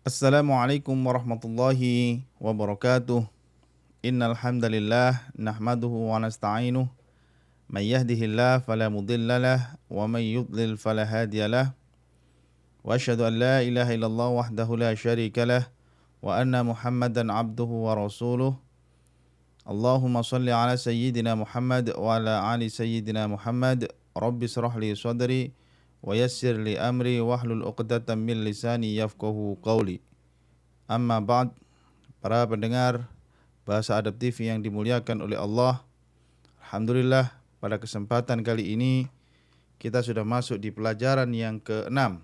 Assalamualaikum warahmatullahi wabarakatuh. Innal hamdalillah nahmaduhu wa nasta'inuh. May yahdihillahu fala mudilla lahu wa may yudlil fala hadiya lahu. Wa asyhadu an la ilaha illallah wahdahu la syarika lahu wa anna Muhammadan abduhu wa rasuluh. Allahumma shalli ala sayyidina Muhammad wa ala ali sayyidina Muhammad. Rabbi shrah li sadri wa yassir li amri wahlul 'uqdatam min lisani yafqahu qawli. Amma ba'd, para pendengar Bahasa Adab TV yang dimuliakan oleh Allah. Alhamdulillah, pada kesempatan kali ini kita sudah masuk di pelajaran yang ke-6,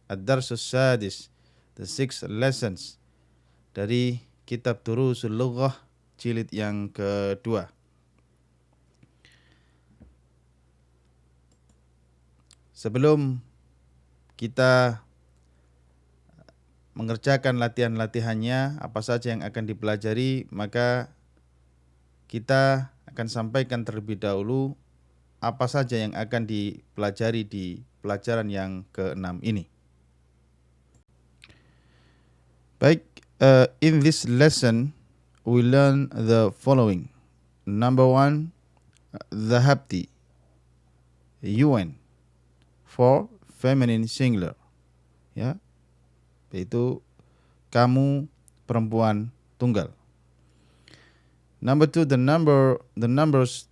Ad-Darsus Sadis, the 6 lessons dari kitab Durusul Lughah jilid yang kedua. Sebelum kita mengerjakan latihan-latihannya, apa saja yang akan dipelajari, maka kita akan sampaikan terlebih dahulu apa saja yang akan dipelajari di pelajaran yang ke-6 ini. Baik, in this lesson we learn the following. Number 1, dhahabti, UN, for feminine singular, ya, yaitu kamu perempuan tunggal. Number 2, the numbers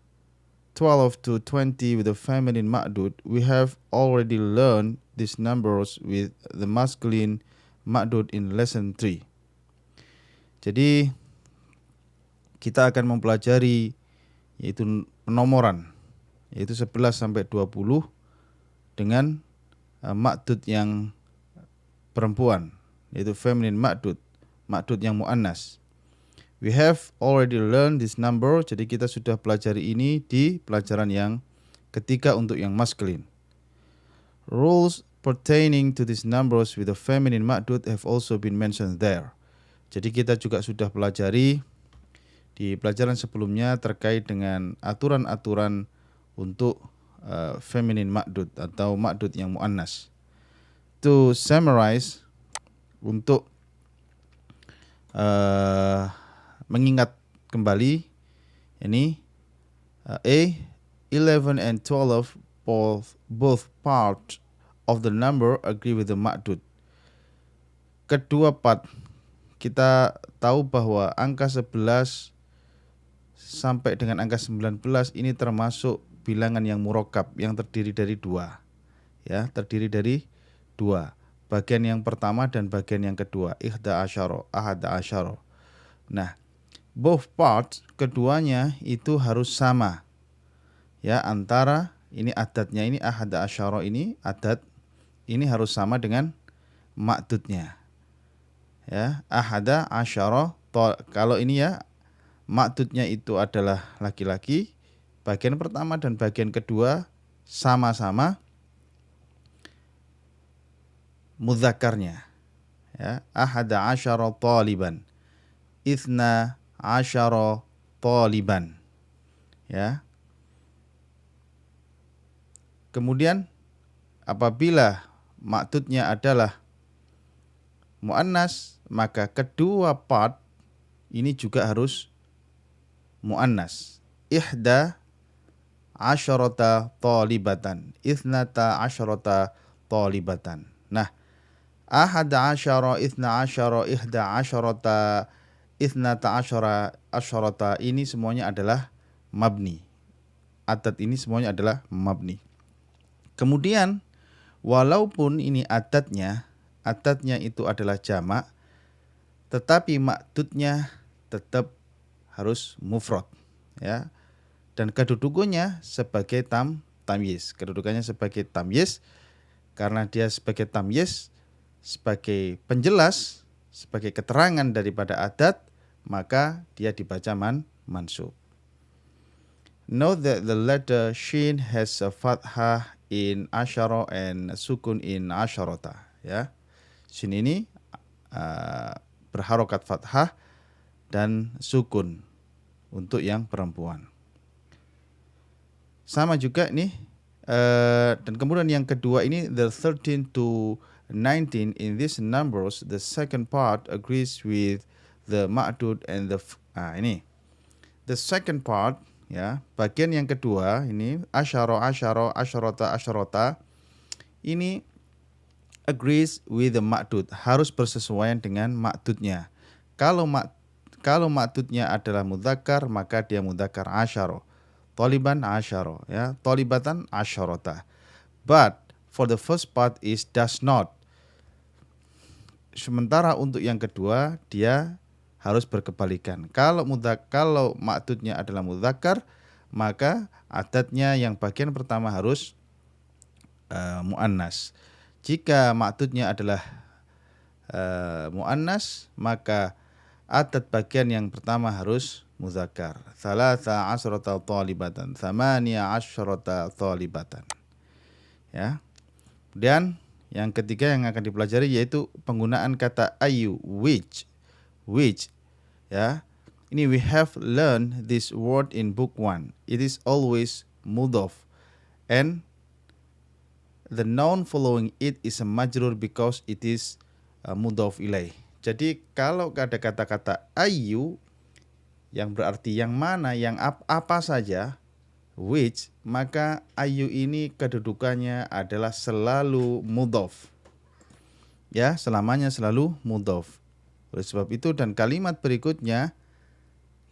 12 to 20 with the feminine ma'dud. We have already learned these numbers with the masculine ma'dud in lesson 3. Jadi kita akan mempelajari yaitu penomoran, yaitu 11 sampai 20 dengan ma'dud yang perempuan, yaitu feminine ma'dud, ma'dud yang muannas. We have already learned this number, jadi kita sudah pelajari ini di pelajaran yang ketiga untuk yang masculine. Rules pertaining to these numbers with the feminine ma'dud have also been mentioned there. Jadi kita juga sudah pelajari di pelajaran sebelumnya terkait dengan aturan-aturan untuk feminine ma'dud atau ma'dud yang muannas. To summarize, untuk mengingat kembali ini A, 11 and 12 both part of the number agree with the ma'dud. Kedua part kita tahu bahwa angka 11 sampai dengan angka 19 ini termasuk bilangan yang murakkab yang terdiri dari dua. Ya, terdiri dari dua. Bagian yang pertama dan bagian yang kedua, ihda asyara, ahada asyara. Nah, both parts, keduanya itu harus sama. Ya, antara ini adatnya ini ahada asyara ini adat ini harus sama dengan ma'dudnya. Ya, ahada asyara, kalau ini ya ma'dudnya itu adalah laki-laki, bagian pertama dan bagian kedua sama-sama mudzakarnya. Ya, ahada asyara taliban, itsna asyara taliban. Ya. Kemudian apabila ma'dudnya adalah muannas, maka kedua part ini juga harus muannas. Ihda asyarata talibatan, ithnata asyarata talibatan. Nah, ahada asyara, ithna asyara, ihda asyarata, ithnata asyara, asyarata ini semuanya adalah mabni. Adat ini semuanya adalah mabni. Kemudian walaupun ini adatnya itu adalah jamak, tetapi ma'dudnya tetap harus mufrad, ya. Dan kedudukannya sebagai tamyiz. Kedudukannya sebagai tamyiz karena dia sebagai tamyiz, sebagai penjelas, sebagai keterangan daripada adat, maka dia dibaca mansub. Note that the letter shin has a fathah in asyara and sukun in asyarata. Ya, shin ini berharokat fathah dan sukun untuk yang perempuan. Sama juga nih, dan kemudian yang kedua ini the 13 to 19, in these numbers, the second part agrees with the ma'dud and the ini. The second part, ya, bagian yang kedua ini asyarota, ini agrees with the ma'dud, harus bersesuaian dengan ma'dudnya. Kalau ma'dudnya adalah mudzakkar, maka dia mudzakkar asyaro. Taliban asyaro, ya, talibatan asyarota. But for the first part is does not. Sementara untuk yang kedua dia harus berkebalikan. Kalau ma'dudnya adalah mudzakkar, maka adatnya yang bagian pertama harus muannas. Jika ma'dudnya adalah muannas, maka adat bagian yang pertama harus mudzakkar. Thalatha asyrata talibatan, thamaniya asyrata talibatan. Ya. Kemudian yang ketiga yang akan dipelajari yaitu penggunaan kata ayu, which, ya. Ini we have learned this word in book 1. It is always mudhaf, and the noun following it is a majrur because it is mudhaf ilaih. Jadi kalau ada kata-kata ayu yang berarti yang mana, yang apa saja, which, maka ayu ini kedudukannya adalah selalu mudhaf. Ya, selamanya selalu mudhaf. Oleh sebab itu dan kalimat berikutnya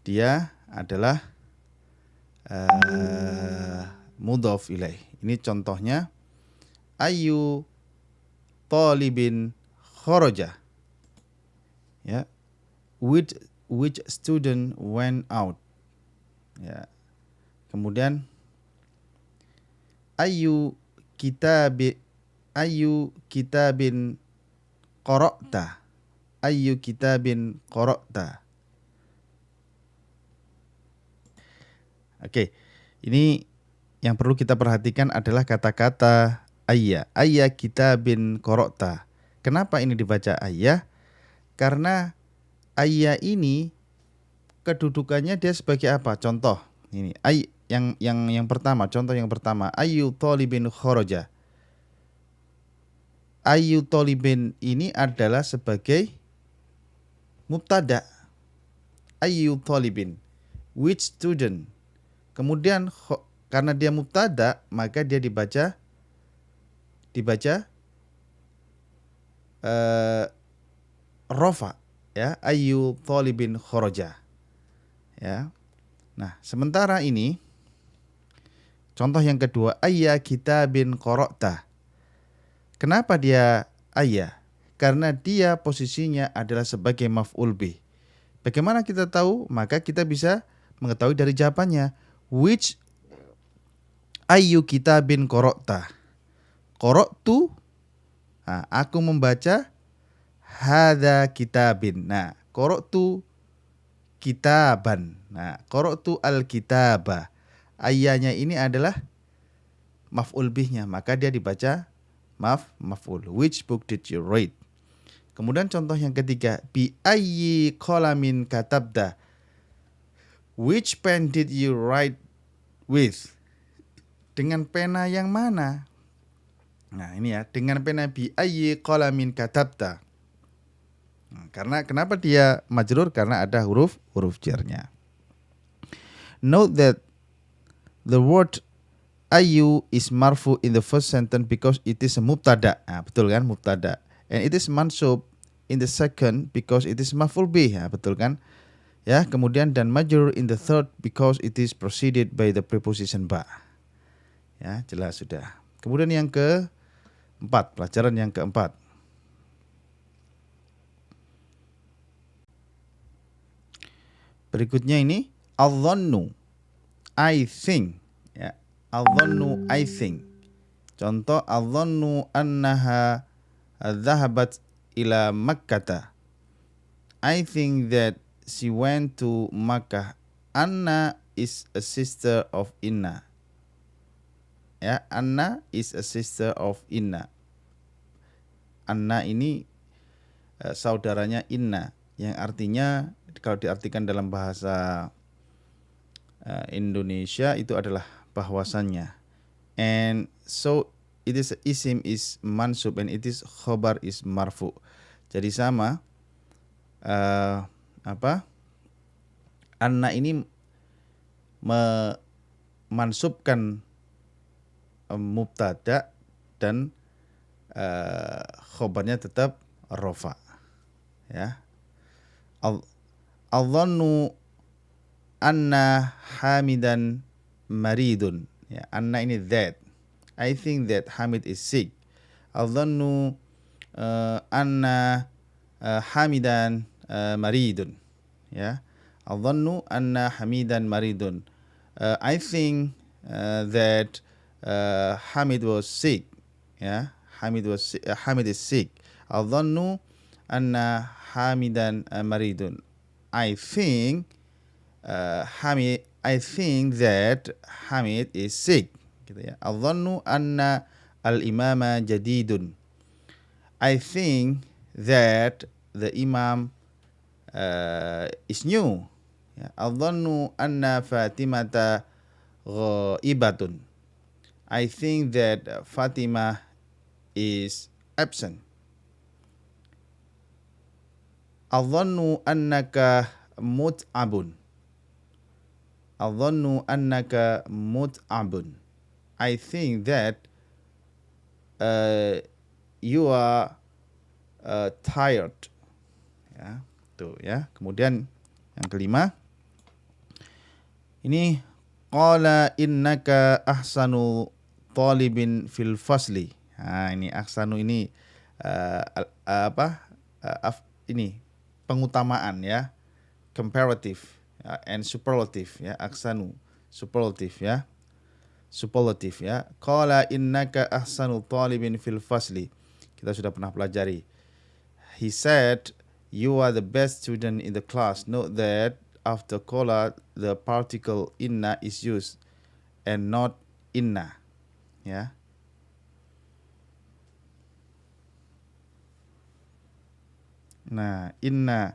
dia adalah mudhaf ilaih. Ini contohnya ayu talibin kharaja. Ya. Which student went out. Ya. Kemudian ayu kitabin qara'ta. Ayu kitabin qara'ta. Oke. Ini yang perlu kita perhatikan adalah kata-kata ayya. Ayya kitabin qara'ta. Kenapa ini dibaca ayya? Karena ayya ini kedudukannya dia sebagai apa? Contoh ini yang pertama, contoh yang pertama, ayu talibin kharaja. Ayu talibin ini adalah sebagai mubtada. Ayu talibin, which student. Kemudian karena dia mubtada, maka dia dibaca rofa, ya, ayu talibin kharaja. Ya. Nah, sementara ini contoh yang kedua, ayya kitabin qara'ta. Kenapa dia ayya? Karena dia posisinya adalah sebagai maf'ul bih. Bagaimana kita tahu? Maka kita bisa mengetahui dari jawabannya. Which ayyu kitabin qara'ta. Qara'tu, aku membaca hadza kitabin. Nah, qara'tu kitaban. Nah, qara'tu al-kitaba. Ayyanya ini adalah maf'ul bihnya, maka dia dibaca maf'ul. Which book did you read? Kemudian contoh yang ketiga, bi ayyi qalamin katabda. Which pen did you write with? Dengan pena yang mana? Nah, ini ya, dengan pena bi ayyi qalamin katabda. Karena kenapa dia majrur? Karena ada huruf jarnya. Note that the word ayu is marfu in the first sentence because it is a mubtada. Betul kan, mubtada. And it is mansub in the second because it is maf'ul bih. Betul kan? Ya, kemudian dan majrur in the third because it is preceded by the preposition ba. Ya, jelas sudah. Kemudian yang keempat, pelajaran yang keempat. Berikutnya ini al-dhannu, I think, ya. Al-dhannu, I think. Contoh al-dhannu annaha dhahabat ila Makkah. I think that she went to Makkah. Anna is a sister of Inna. Ya, Anna is a sister of Inna. Anna ini saudaranya Inna, yang artinya kalau diartikan dalam bahasa Indonesia itu adalah bahwasannya. And so it is isim is mansub and it is khobar is marfu. Jadi sama anna ini memansubkan mubtada dan khobarnya tetap rofa. Ya. Al-dhannu anna hamidan maridun. Ya, anna ini that. I think that Hamid is sick. Al-dhannu anna hamidan maridun. Ya. Al-dhannu anna hamidan maridun. I think that Hamid was sick. Ya, Hamid is sick. Al-dhannu anna hamidan maridun. I think that Hamid is sick. Gitu ya. Al-dhannu anna al-imama jadidun. I think that the imam is new. Ya. Al-dhannu anna Fatimata ghaibatun. I think that Fatimah is absent. Al-dhannu annaka mut'abun. Al-dhannu annaka mut'abun. I think that you are tired. Ya, tuh ya. Kemudian yang kelima, ini qala innaka ahsanu talibin fil fasli. Nah, ini ahsanu ini ini pengutamaan ya, comparative ya, and superlative ya, ahsanu superlative ya. Superlative ya. Qala innaka ahsanu talibin fil fasli. Kita sudah pernah pelajari. He said you are the best student in the class. Note that after qala the particle inna is used and not inna. Ya. Nah, inna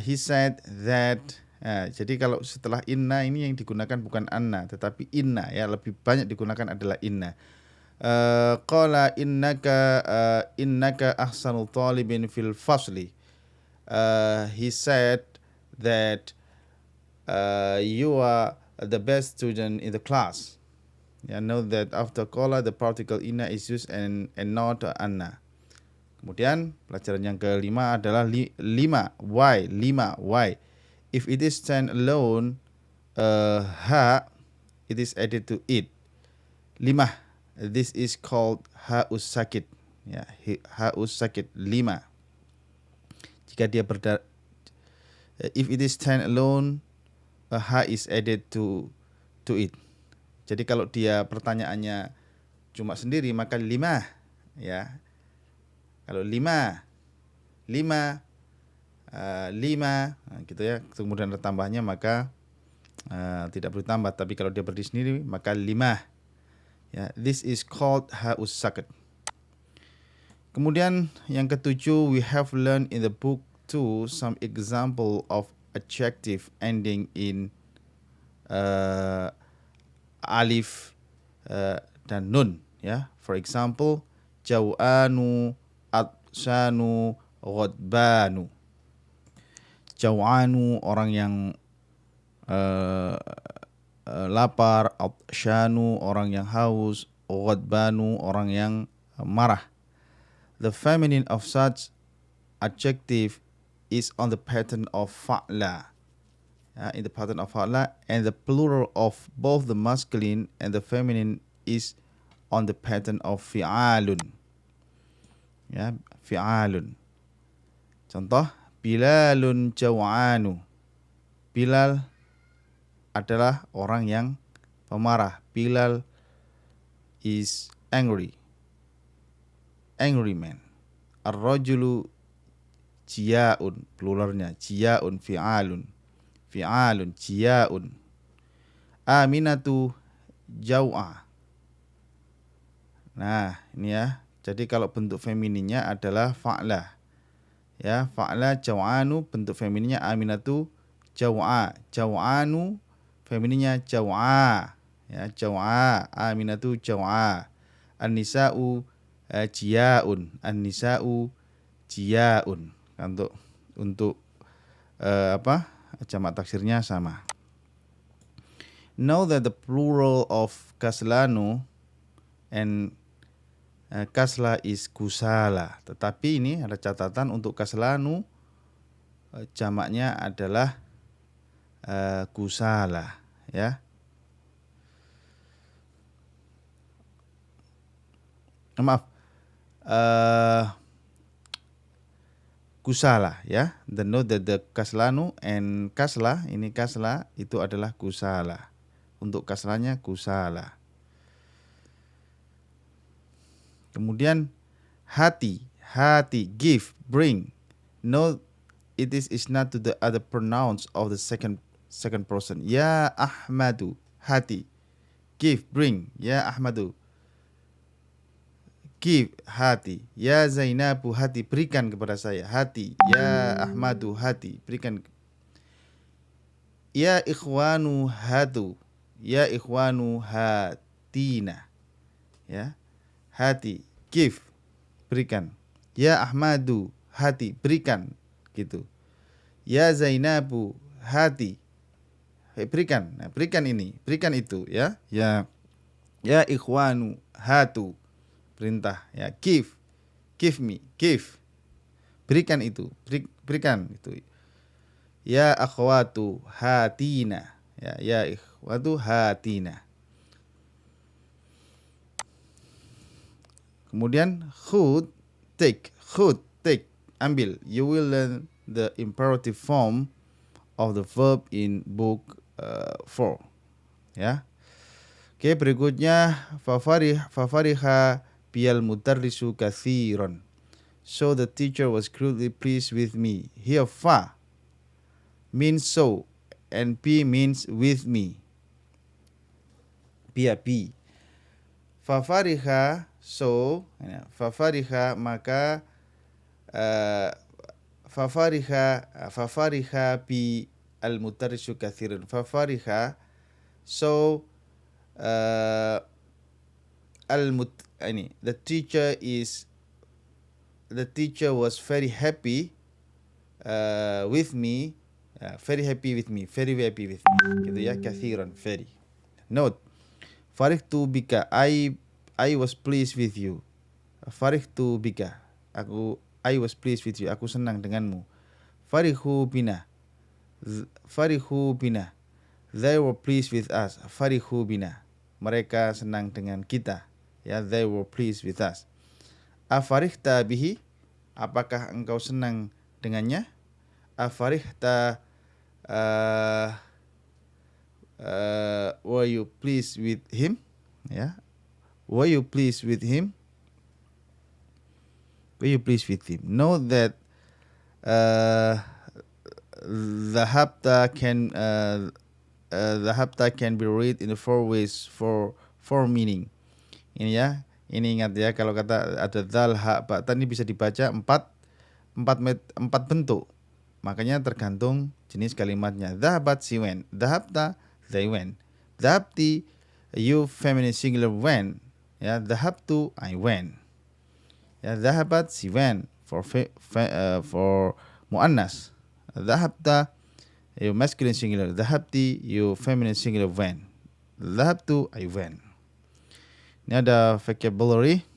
he said that. Jadi kalau setelah inna ini yang digunakan bukan anna tetapi inna ya, lebih banyak digunakan adalah inna. Qala innaka ahsanul talibin fil fasli. He said that you are the best student in the class. Yeah, note that after qala the particle inna is used and not anna. Kemudian pelajaran yang kelima adalah lima. Why? If it is stand alone, ha, it is added to it. Lima. This is called ha'us sakit. Ya, ha'us sakit. Lima. Jika dia if it is stand alone, a ha is added to it. Jadi kalau dia pertanyaannya cuma sendiri maka lima. Ya. Kalau lima, gitu ya. Kemudian ada tambahnya maka tidak perlu tambah. Tapi kalau dia berdiri sendiri maka lima. Ya, this is called ha'us sakit. Kemudian yang ketujuh, we have learned in the book 2 some example of adjective ending in alif dan nun. Ya, for example, jau'anu, atsanu, ghadbanu. Jau'anu orang yang lapar, atsyanu orang yang haus, ghadbanu orang yang marah. The feminine of such adjective is on the pattern of fa'la. In the pattern of fa'la, and the plural of both the masculine and the feminine is on the pattern of fi'alun. Ya, fi'alun. Contoh, Bilalun jaw'anu. Bilal adalah orang yang pemarah. Bilal is angry. Angry man. Ar-rajulu jiya'un. Pluralnya jiya'un fi'alun. Fi'alun jiya'un. Aminatu jaw'a. Nah, ini ya. Jadi kalau bentuk femininnya adalah fa'la. Ya, fa'la jaw'anu, bentuk femininnya aminatu jaw'a. Jaw'anu femininnya jaw'a. Ya, jaw'a, aminatu jaw'a. An-nisa'u jiyaun. An-nisa'u jiyaun. Untuk jamak taksirnya sama. Know that the plural of kaslanu and kasla is kusala. Tetapi ini ada catatan untuk kaslanu jamaknya adalah kusala, ya. Maaf. Kusala, ya. The note that the kaslanu and kasla, ini kasla itu adalah kusala. Untuk kaslanya kusala. Kemudian hati, give, bring. Note it is not to the other pronouns of the second person. Ya Ahmadu, hati. Give, bring. Ya Ahmadu. Give, hati. Ya Zainabu, hati. Berikan kepada saya, hati. Ya Ahmadu, hati. Berikan. Ya ikhwanu, hatu. Ya ikhwanu, hatina. Ya, hati. Give, berikan. Ya Ahmadu, hati. Berikan. Gitu. Ya Zainabu, hati. Berikan. Nah, berikan ini, berikan itu, ya. Ya ikhwanu, hatu. Perintah, ya. Give me, give. Berikan itu, berikan itu. Ya akhwatu hatina. Ya ikhwatu hatina. Kemudian khud, take, ambil. You will learn the imperative form of the verb in book 4. Ya. Oke, berikutnya fafariha biyal mudarrisu kathiran. So the teacher was greatly pleased with me. Here fa means so and P means with me. P. Fafariha, so, fafariha maka fafariha bi al mudarrisu katsiran. Fafariha, so the teacher was very happy with me. Very happy with me. Gitu ya, kathiran, very. Note, farihtu bika, I was pleased with you. Farihtu bika, I was pleased with you. Aku senang denganmu. Farihu bina, they were pleased with us. Farihu bina, mereka senang dengan kita. Ya, they were pleased with us. Afarihta bihi, apakah engkau senang dengannya? Afarihta, were you pleased with him? Ya, were you pleased with him? Know that the hapta can be read in 4 ways for meaning. Ini ya, ini ingat ya, kalau kata ada dzal ha ba ta ini bisa dibaca 4 bentuk. Makanya tergantung jenis kalimatnya. Dhahabat, she went. Dhahabta, they went. Dhahabti, you feminine singular went. Ya, dhahabtu, I went. Ya, dhahabat, she went for muannas. Dhahabta, you masculine singular. Dhahabti, you feminine singular went. Dhahabtu, I went. Ini ada vocabulary.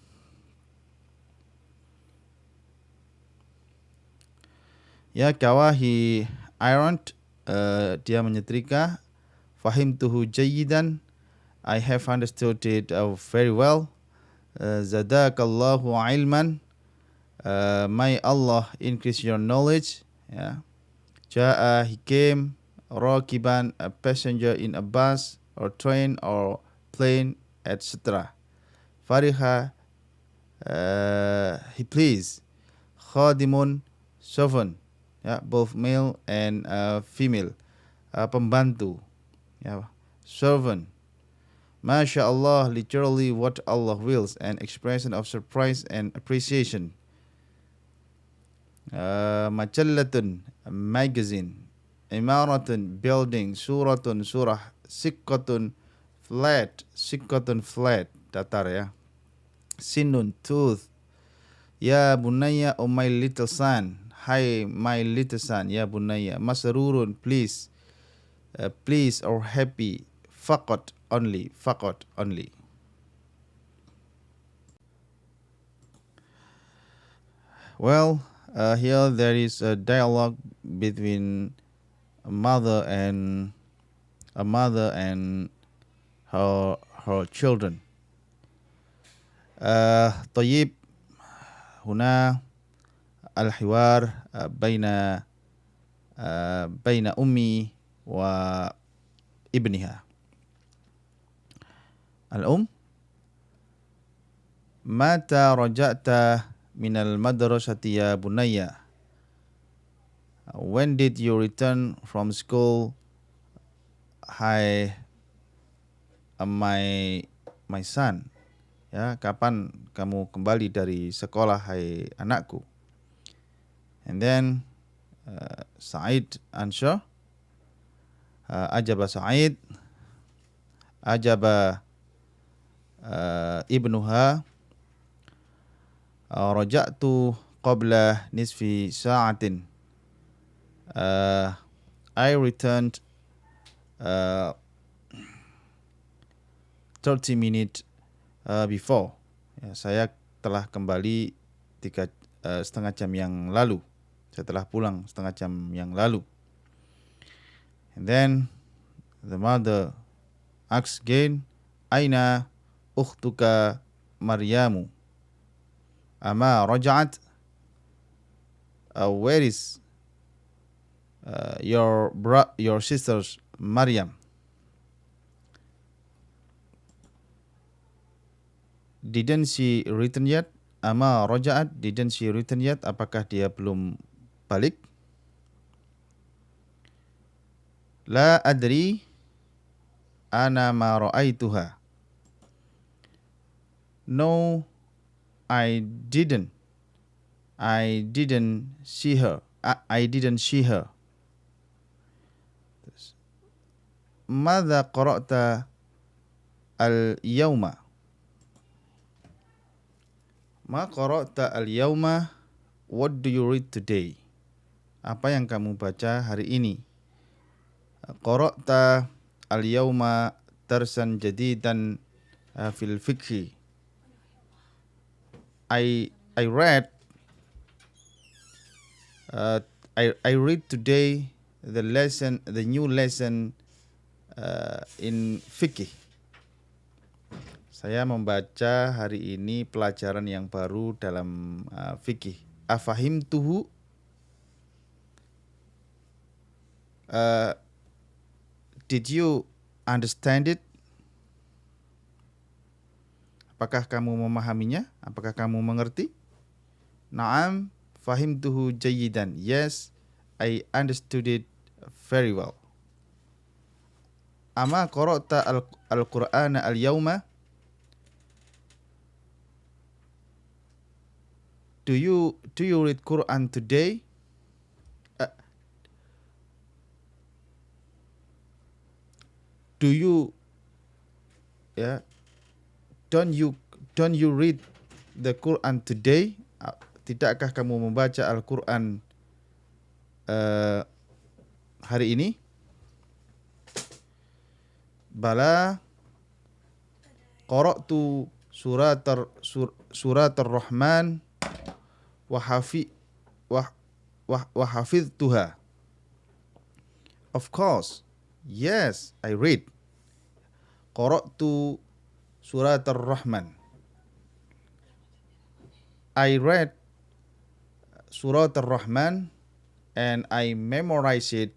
Ya, kawa, he ironed, dia menyetrika. Fahimtuhu jayyidan, I have understood it very well. Zadakallahu ilman, may Allah increase your knowledge. Ya. Ja'a, he came. Rakiban, a passenger in a bus or train or plane, etc. Fariha, he pleased. Khadimun, servant. Ya, both male and female. Pembantu, ya, servant. Masya Allah, literally what Allah wills, an expression of surprise and appreciation. Majallatun, magazine. Imaratun, building. Suratun, surah. Sikkatun, flat. Datar ya. Sinun, tooth. Ya bunayya, oh my little son. Hi, my little son. Ya bunayya. Masrurun, please. Please or happy. Faqat, only. Faqat, only. Well, here there is a dialogue between a mother and her children. طيب هنا الحوار بين أمي وابنها. الأم: متى رجعت من المدرسة يا بني? When did you return from school? Hi, my son. Ya, kapan kamu kembali dari sekolah, hai anakku? And then Sa'id answer, ajaba Sa'id, ajaba ibnuha, raja'tu qabla nisfi sa'atin. I returned 30 minutes before. Ya, saya telah kembali setengah jam yang lalu. Saya telah pulang setengah jam yang lalu. And then the mother asks again, Aina ukhtuka Maryamu? Ama raja'at? Where is your sister's Maryam? Didn't she return yet? Ama raja'at? Didn't she return yet? Apakah dia belum balik? La adri, ana ma ra'aituha. No, I didn't see her. I didn't see her. Madza qara'ta al-yawma? Ma qara'ta al-yawma? What do you read today? Apa yang kamu baca hari ini? Qara'ta al-yawma darsan jadidan fil fiqhi. I read today the new lesson in fikih. Saya membaca hari ini pelajaran yang baru dalam fikih. Afahimtuhu? Did you understand it? Apakah kamu memahaminya? Apakah kamu mengerti? Naam, fahimtuhu jayyidan. Yes, I understood it very well. Ama qara'ta al-Qur'ana al-yawma? Do you read Quran today? Do you don't you read the Quran today? Tidakkah kamu membaca Al-Quran hari ini? Bala qara'tu surat ar-Rahman wa hafidtuha. Of course, yes, I read. Qara'tu surat ar-Rahman. I read Surat Ar-Rahman and I memorize it.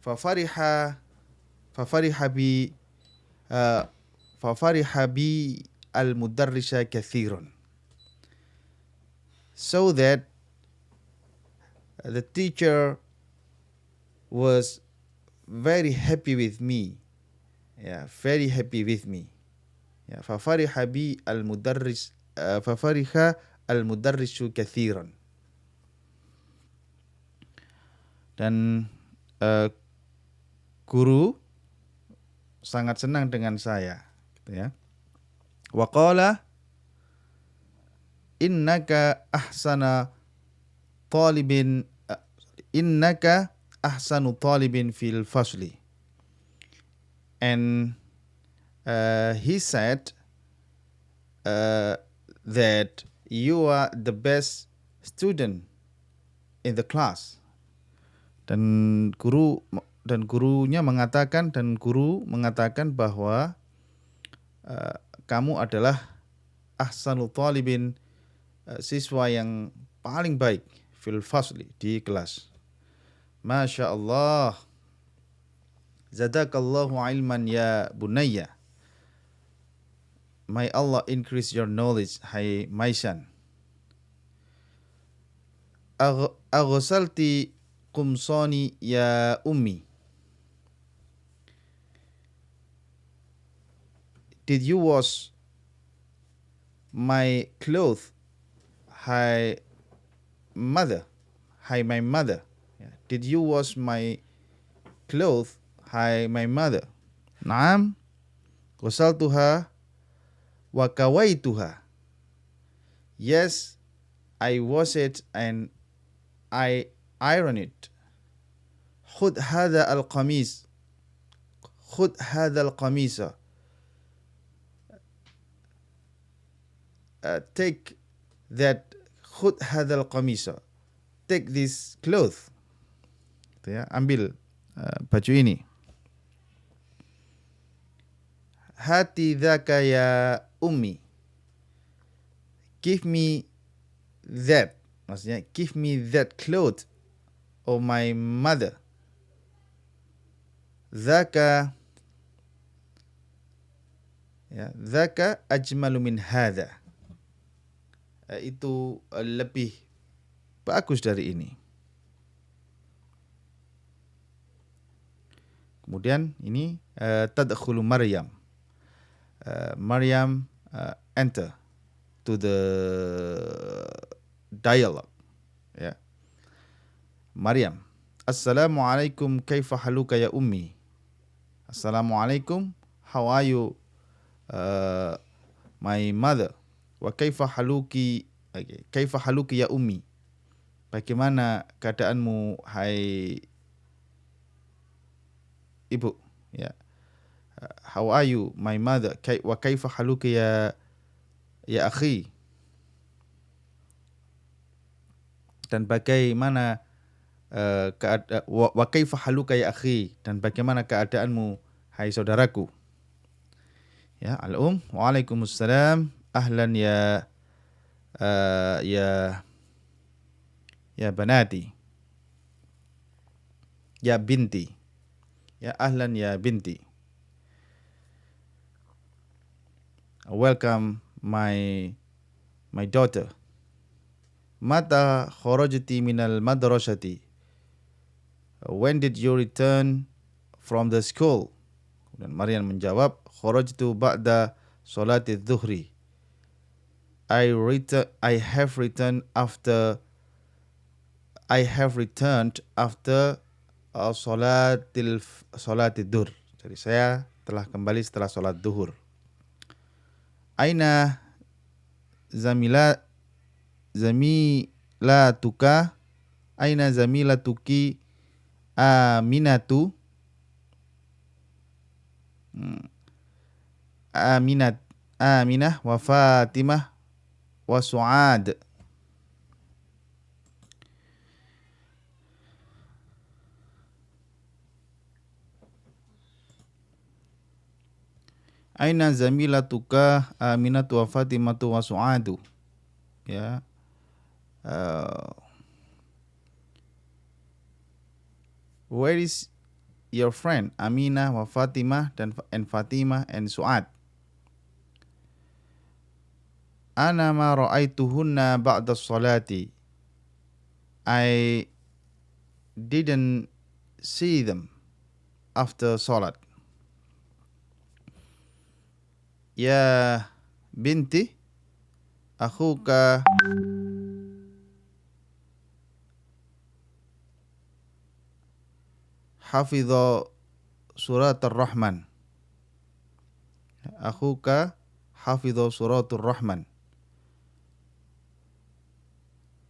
Fafariha bi al-mudarrisa kathirun. So that the teacher was very happy with me. Very happy with me. Fafariha bi al-mudarris fafariha al-mudarrisu kathiran. Dan guru sangat senang dengan saya, gitu ya. Wa qala innaka ahsana talibin innaka ahsanu talibin fil fasli. And he said that you are the best student in the class. Dan gurunya mengatakan, dan guru mengatakan bahwa kamu adalah ahsanul talibin, siswa yang paling baik fil fasli, di kelas. Masya Allah. Zadakallahu ilman ya bunayya. May Allah increase your knowledge, hai my son. Aghasalti qumsani ya ummi. Did you wash my clothes, hai mother? Hai my mother. Did you wash my clothes, hai my mother? Naam. Ghasaltuha wa kawaituha. Yes, I wash it and I iron it. Khud hadha al-qamis. Khud hadha al-qamisa. Take that. Khud hadha al-qamisa. Take this cloth. Ya, ambil baju ini. Hati dhaka ya ummi. Give me that. Maksudnya, give me that cloth, oh my mother. Dhaka, ya, dhaka ajmalu min hadha. Itu lebih bagus dari ini. Kemudian ini tadkhulu Maryam. Maryam enter to the dialogue. Ya. Maryam, Assalamualaikum, kaifa haluka ya ummi? Assalamualaikum, how are you, my mother? Wa kaifa haluki, kaifa haluki ya ummi? Bagaimana keadaanmu, hai ibu? Ya. How are you, my mother? Wa kaifa haluki ya akhi? Dan bagaimana wa kaifa haluka ya akhi? Dan bagaimana keadaanmu, hai saudaraku? Ya, waalaikumsalam, ahlan ya banati, ya binti, ya ahlan ya binti. Welcome my daughter. Mata kharajti minal madrasati? When did you return from the school? Dan Maryam menjawab, kharajtu ba'da salati dhuhri. I have returned after salati dhuhr. Jadi saya telah kembali setelah salat zuhur. Aina zamilatuka? Aina zamilatuki Aminatu? Aminah wa Fatimah wa Su'ad. Aina zamilatuka Aminatu wa Fatimatu wa Su'adu? Ya. Where is your friend Aminah wa Fatimah and Fatimah and Su'ad? Ana ma ra'aituhunna ba'da salati. I didn't see them after salat. Ya binti, akhuka hafidha surat ar-Rahman. akhuka hafidho suratul rahman.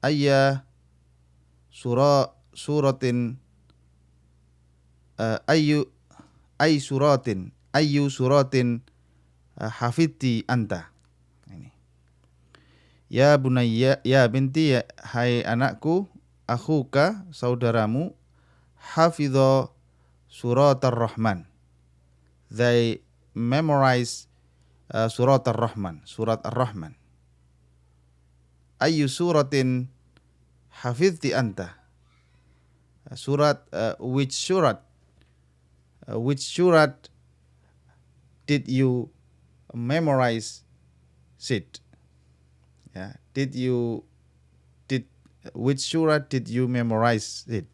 Ayya suratin ayyu suratin hafidti anta. Ini. Ya bunayya, ya binti, ya, hai anakku, akhuka, saudaramu, hafidho surat ar-Rahman. They memorize surat ar-Rahman, surat ar-Rahman. Ayyu suratin hafidti anta. Which surat did you memorize it? Yeah, which surat did you memorize it?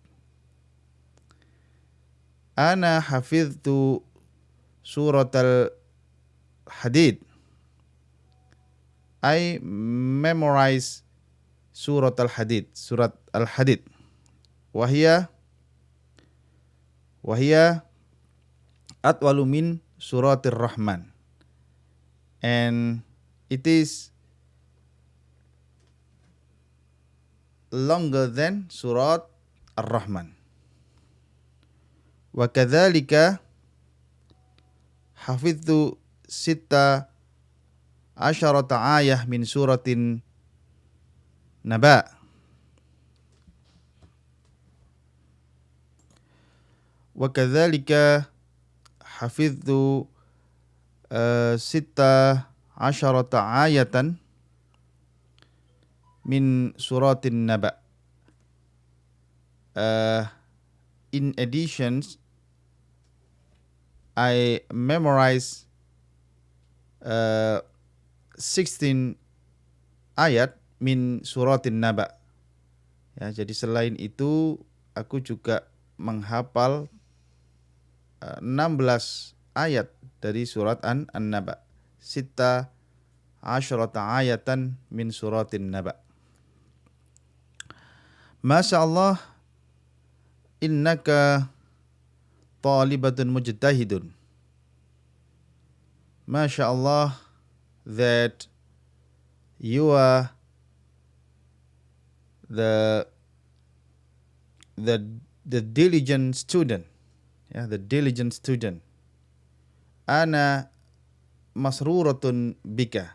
Ana hafidtu surat al-Hadid. I memorize surat al-Hadid, surat al-Hadid. Wahia atwalu min suratir Rahman. And it is longer than surat ar-Rahman. Wa kadzalika hafidtu sitta asyarata ayah min suratin Naba. Wa kadzalika hafidtu sitta asyarata ayatan min suratin Naba. In addition, I memorize 16 ayat min suratin Naba. Ya, jadi selain itu aku juga menghafal 16 ayat dari surat An-Naba. Sitta asyarata ayatan min suratin Naba. Masya Allah, innaka talibatun mujtahidun. Masya Allah, that you are the diligent student. Yeah, the diligent student. Ana masruratun bika.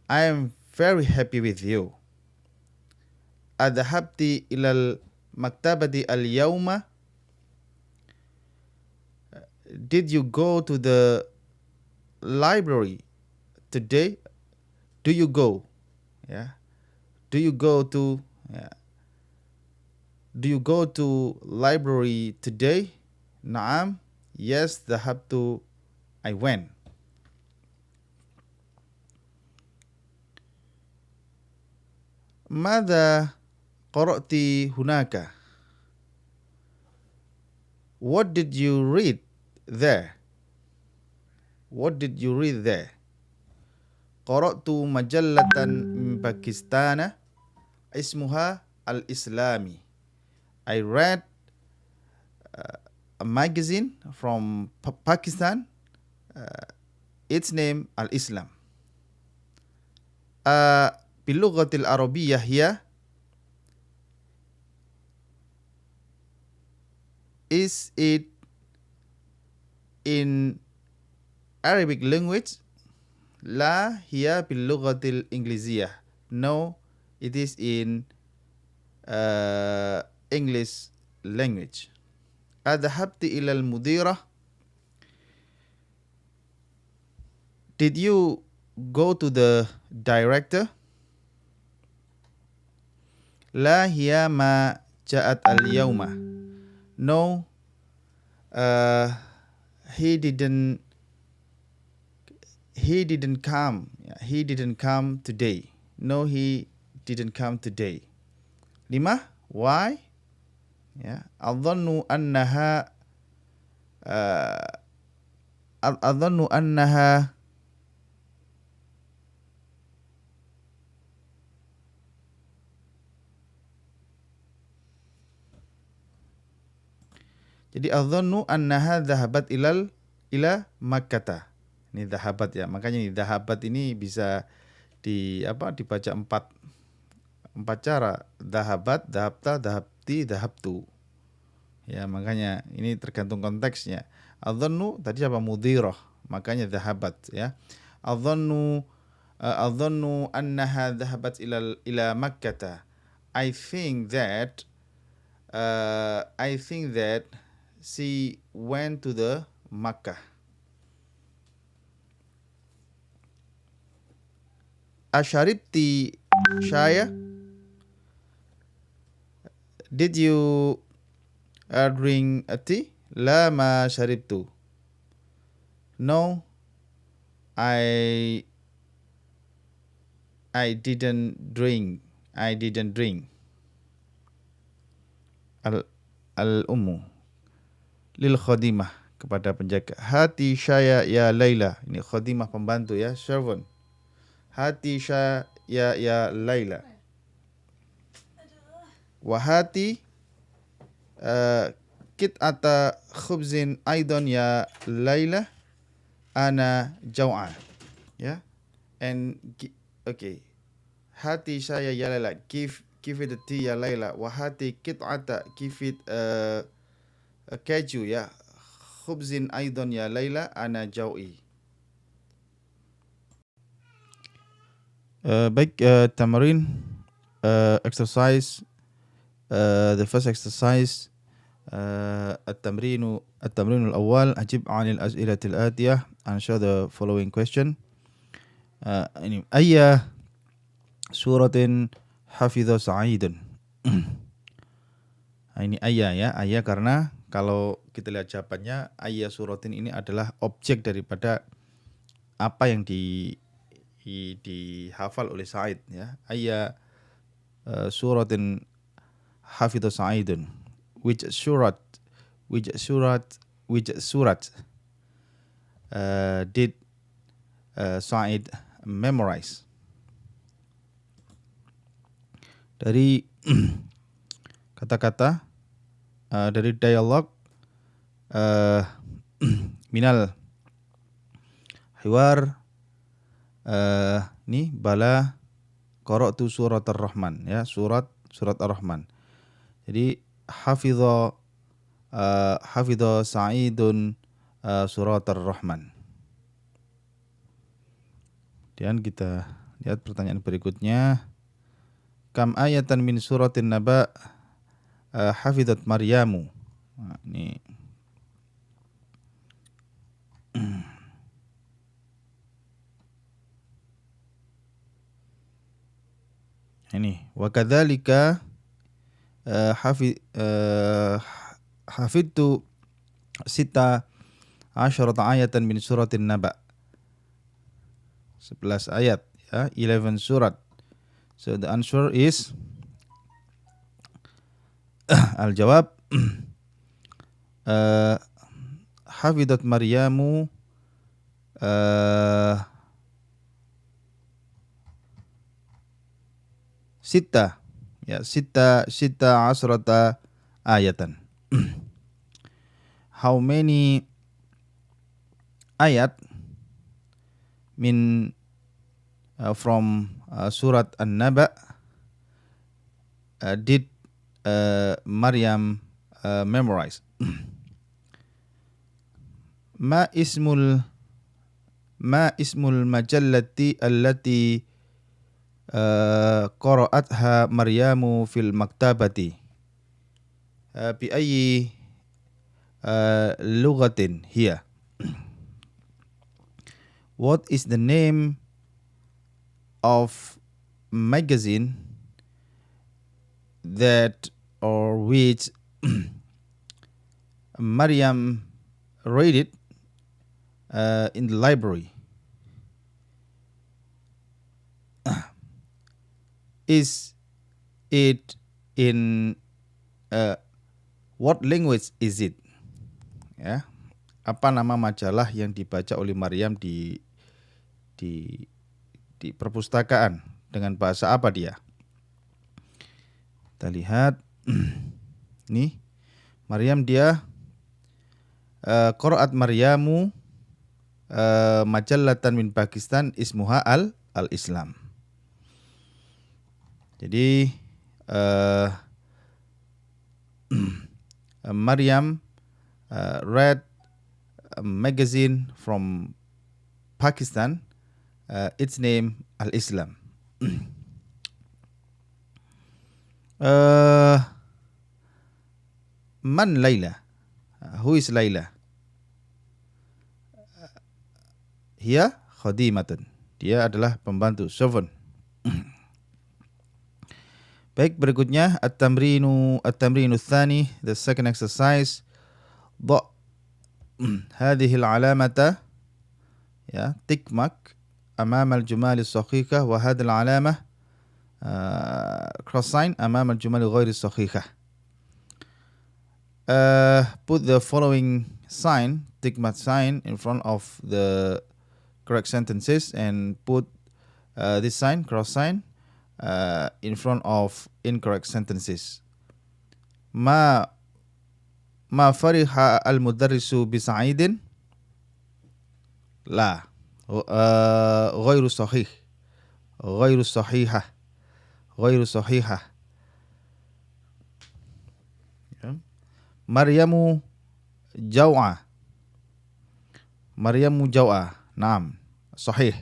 I am very happy with you. Adhabti ilal maktabati al-yawma. Did you go to the library today? Do you go? Yeah. Do you go to library today? Naam. Yes, dhahabtu. I went. Mada qara'ti hunaka? What did you read there? What did you read there? Qara'tu majallatan min Pakistan ismuha al-Islami. I read a magazine from Pakistan. Its name Al-Islam. Bilughatil Arabiyyah hiya. Is it in Arabic language? La hiya bilughatil Ingliziyah. No, it is in English language. Adhabti ilal mudirah. Did you go to the director? La hiya ma ja'at al-yawma. No, he didn't come. He didn't come today. No, he didn't come today. 5. Why? Ya, adhannu annaha Jadi adhannu annaha dhahabat ila Makkah. Ini dhahabat ya. Makanya ini dhahabat ini bisa dibaca empat cara. Dhahabat, dhahabta, dhahabti, dhahabtu. Ya, makanya ini tergantung konteksnya. Adhannu tadi apa? Mudhirah. Makanya dhahabat ya. Adhannu annaha dhahabat ila Makkah. I think that she went to the Makkah. Asharibti Shaya? Did you drink a tea? La ma sharibtu. No, I didn't drink. Al-ummu lil khadimah, kepada penjaga. Hati saya ya Laila. Ini khadimah, pembantu ya, servant. Hati saya ya Laila. Wahati kit'ata khubzin aidan ya Laila. Ana jau'a. Ya. And okay. Hati saya ya Laila. Give it a tea ya Laila. Wahati kit'ata, give it keju ya. Khubzin aidan ya Laila. Ana jau'i. Baik, tamarin, exercise. The first exercise, التمرين الأول أجب عن الأسئلة الآتية. Answer the following question. أي سورة حفظ سعيد. Ini ayah ya, ayah karena kalau kita lihat jawabannya, ayah suratin ini adalah objek daripada apa yang dihafal oleh Sa'id ya. Ayah suratin hafidh Sa'idun. Which surat did Sa'id memorize? Dari kata-kata, dari dialog, minal hiwar, ini bala qara'tu surat ar-Rahman ya, surat ar-Rahman. Jadi hafidha Sa'idun surat ar-Rahman. Kemudian kita lihat pertanyaan berikutnya. Kam ayatan min suratin Naba hafidhat Maryamu. Nah, ini wa kadzalika hafidtu sita asyrata ayatan min suratin Naba. 11 ayat ya, 11 surat. So the answer is al-jawab hafidhat Maryamu sita asrata ayatan. How many ayat from surat An-Naba did Maryam memorize? Ma ismul majallati allati qara'atha Maryamu fil maktabati bi ayyi lughatin hiya? What is the name of magazine that or which Maryam read it in the library? Is it in what language is it? Ya, apa nama majalah yang dibaca oleh Maryam di perpustakaan, dengan bahasa apa dia? Kita lihat nih, Maryam dia qira'at Maryamu majallatan min Pakistan ismuha al-Islam. Jadi Maryam read a magazine from Pakistan. Its name Al-Islam. Man Layla? Who is Layla? Hiya khadimatun. Dia adalah pembantu, servant. Baik, berikutnya at-tamrinu tsani, the second exercise. Dha hadhihi al-alamata, ya, tick mark amama al-jumal as-sahiha wa hadhihi al-alamah cross sign amama al-jumal ghayr as-sahiha. Put the following sign, tick mark sign, in front of the correct sentences and put this sign, cross sign, in front of incorrect sentences. Ma fariha al-mudarrisu bi sa'idin? La. Ghairu sahih. Ghairu sahihah. Ghairu sahihah. Maryamu jaw'a. Maryamu jaw'a. Naam. Sahih.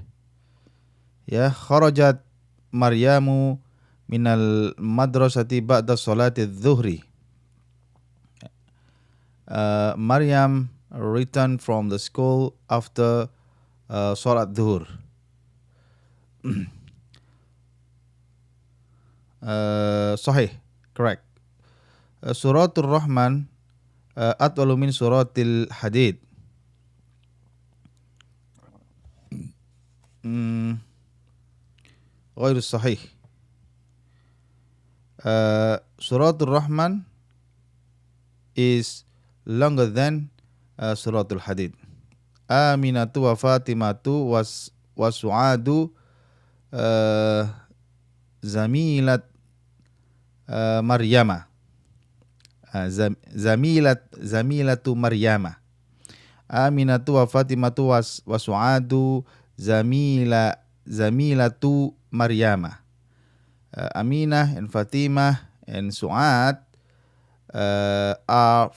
Ya, kharajat Maryamu minal madrasati ba'da salati dhuhri. Maryam returned from the school after salat dhuhr. Sahih, correct. Suratul Rahman atwalu min suratil Hadid. غير الصحيح. Suratul Rahman is longer than Suratul Hadid. Aminatu wa Fatimatu wa Su'adu zamilat Maryama. Zamilatu Maryama. Aminatu wa Fatimatu wa Su'adu zamilatu Maryama. Aminah and Fatimah and Su'ad are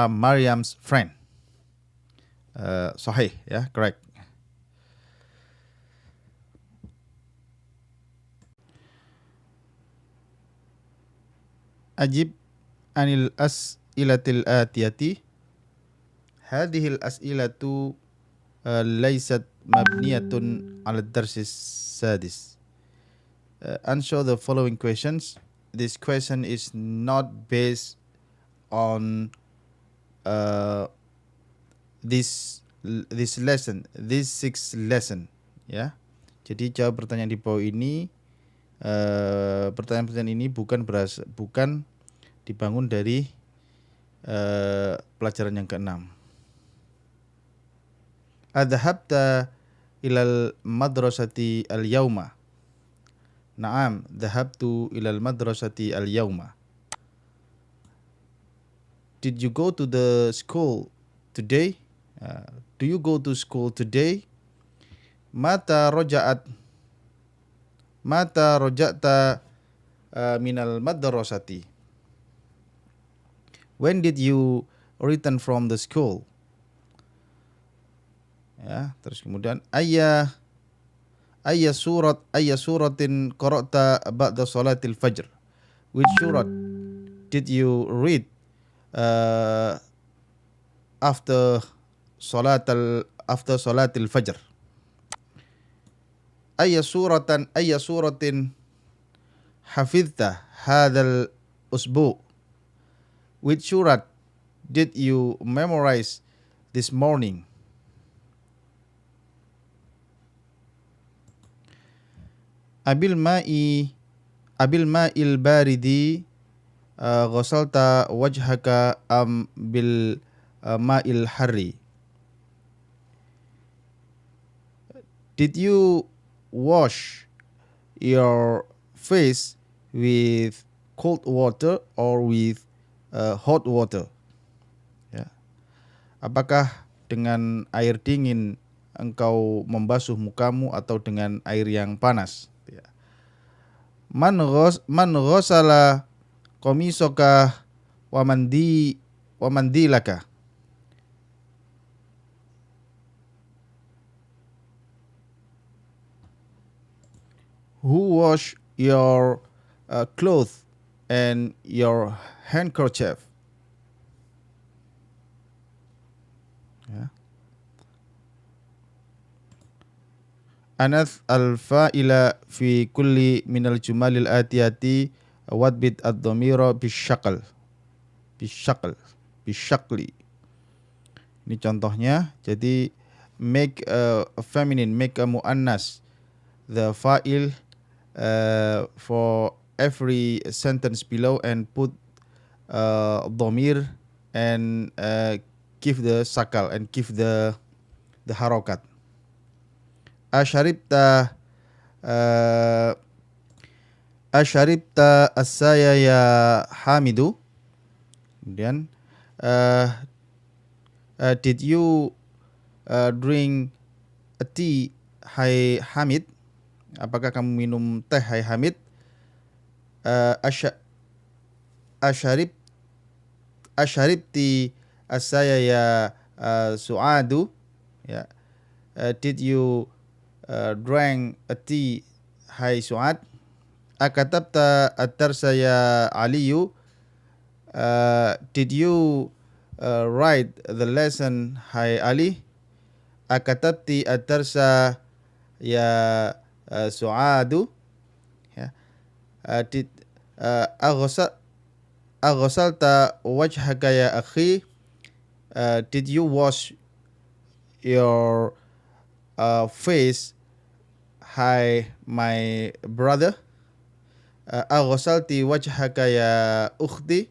Maryam's friend. Sahih, ya, correct. Ajib anil as'ilatil atiyati. Hadhil as'ilatu laysat mabniyatun ala darsis sadis. Answer the following questions. This question is not based on this lesson, this 6 lesson, ya. Jadi jawab pertanyaan di bawah ini. Pertanyaan-pertanyaan ini bukan dibangun dari pelajaran yang ke-6. Adhabta ilal madrasati al-yawma? Naam, dhahabtu ilal madrasati al-yawma. Did you go to the school today? Do you go to school today? Mata roja'ta minal madrasati? When did you return from the school? Ya, terus kemudian ayya suratin qara'ta ba'da salatil fajr? Which surat did you read after salatil fajr? Ayya suratin hafidhta hadzal usbu'? Which surat did you memorize this morning? Abil ma'il baridi ghasalta wajhaka am bil ma'il harri? Did you wash your face with cold water or with hot water? Ya. Apakah dengan air dingin engkau membasuh mukamu atau dengan air yang panas. Ya. Man ghasala qamisaka wa mandilaka. Who wash your clothes and your handkerchief? Ya. Anath al-fa'ila fi kulli minal jumalil atiyati wadbit ad-dhamira bisyaqal. Bisyaqli. Ini contohnya. Jadi make a feminine, make a muannas, the fa'il for every sentence below and put dhamir and give the sakal and give the harokat. Asharibta asaya ya Hamidu. Kemudian did you drink a tea, hai Hamid? Apakah kamu minum teh, hai Hamid? Asharibti asaya ya Suadu. Ya. Did you drank a tea, hai Suad? Akatabta at-darsa ya Aliyu? Did you write the lesson, hai Ali? Akatabti at-darsa ya Suadu? Ya. Did aghasalta wajhaka ya akhi? Did you wash your face, hai my brother? Aghasalti wajhaka ya ukhti?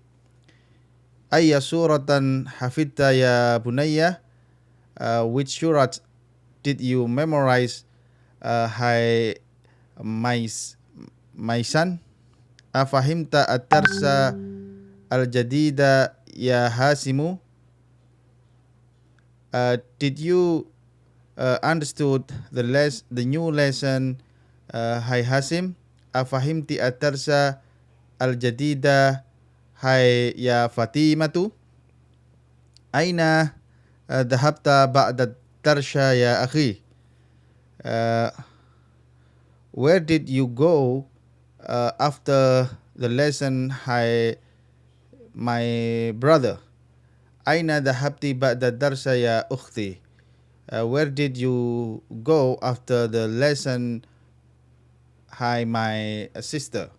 Ayya suratan hafidta ya bunayya? Which surat did you memorize, hai my son? Afahimta at-tarsa al-jadida ya Hasimu? Did you understood the new lesson, hai Hasim? Afahimti at-tarsa al-jadida, hai ya Fatimatu? Aina dhahabta ba'da tarsha ya akhi? Where did you go after the lesson, hai my brother? Aina dhahabti ba'da darsa ya ukhti? Where did you go after the lesson, hai my sister?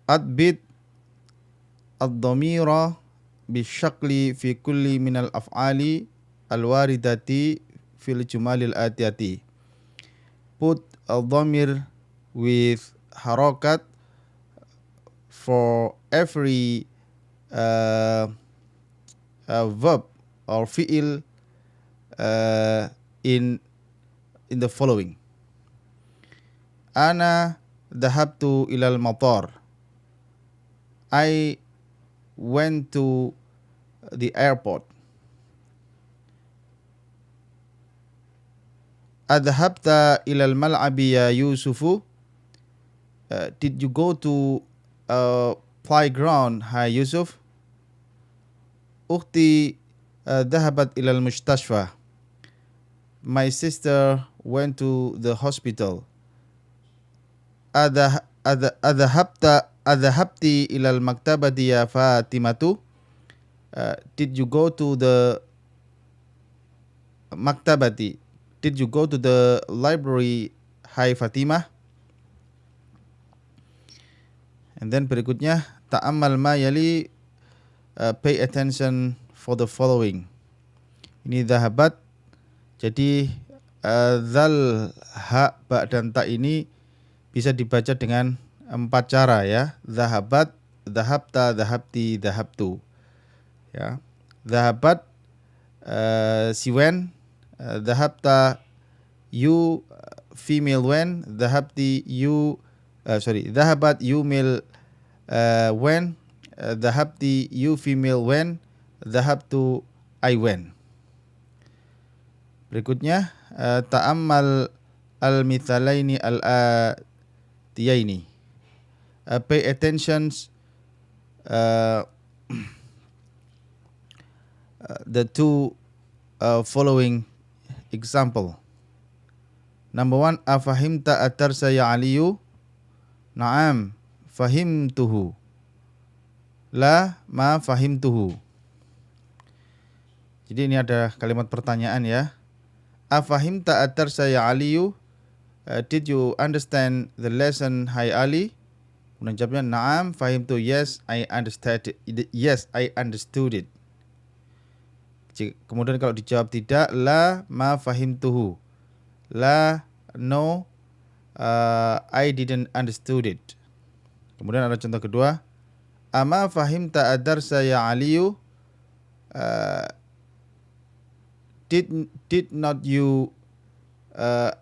Adbit ad-dhamira bisyaqli fi kulli minal af'ali al-waridati fil jumalil atiyati. Put a dhamir with harokat for every verb or fi'il in the following. Ana dhahabtu ilal matar. I went to the airport. Adhabta ilal mal'abi ya Yusufu? Did you go to playground, hai Yusuf? Ukhti dhahabat ilal mustashfa. My sister went to the hospital. Adhabti ilal maktabati ya Fatimatu? Did you go to the maktabati? Did you go to the library, hai Fatimah? And then berikutnya, ta'ammal ma yali, pay attention for the following. Ini dhahabat. Jadi zal, ha, ba dan ta ini bisa dibaca dengan 4 cara ya. Dhahabat, dhahabta, dhahabti, dhahabtu. Ya. Dhahabat, si wen. Dhahabta, you, female when. Dhahabti, you, dhahabat, you male when. Dhahabti, you female when. Dhahabtu, I went. Berikutnya ta'ammal al-mithalaini al-atiyaini. Pay attention the two following example. Number one, afahimta at-tarsa ya Aliyu? Naam, fahimtuhu. La ma fahimtuhu. Jadi ini ada kalimat pertanyaan ya. Afahimta at-tarsa ya Aliyu? Did you understand the lesson, hai Ali? Kemudian jawabnya, naam, fahimtu. Yes, I understood it. Yes, I understood it. Kemudian kalau dijawab tidak, la ma fahimtuhu. La, no, I didn't understood it. Kemudian ada contoh kedua. Ama fahimta ad-darsa ya Aliyu? Did not you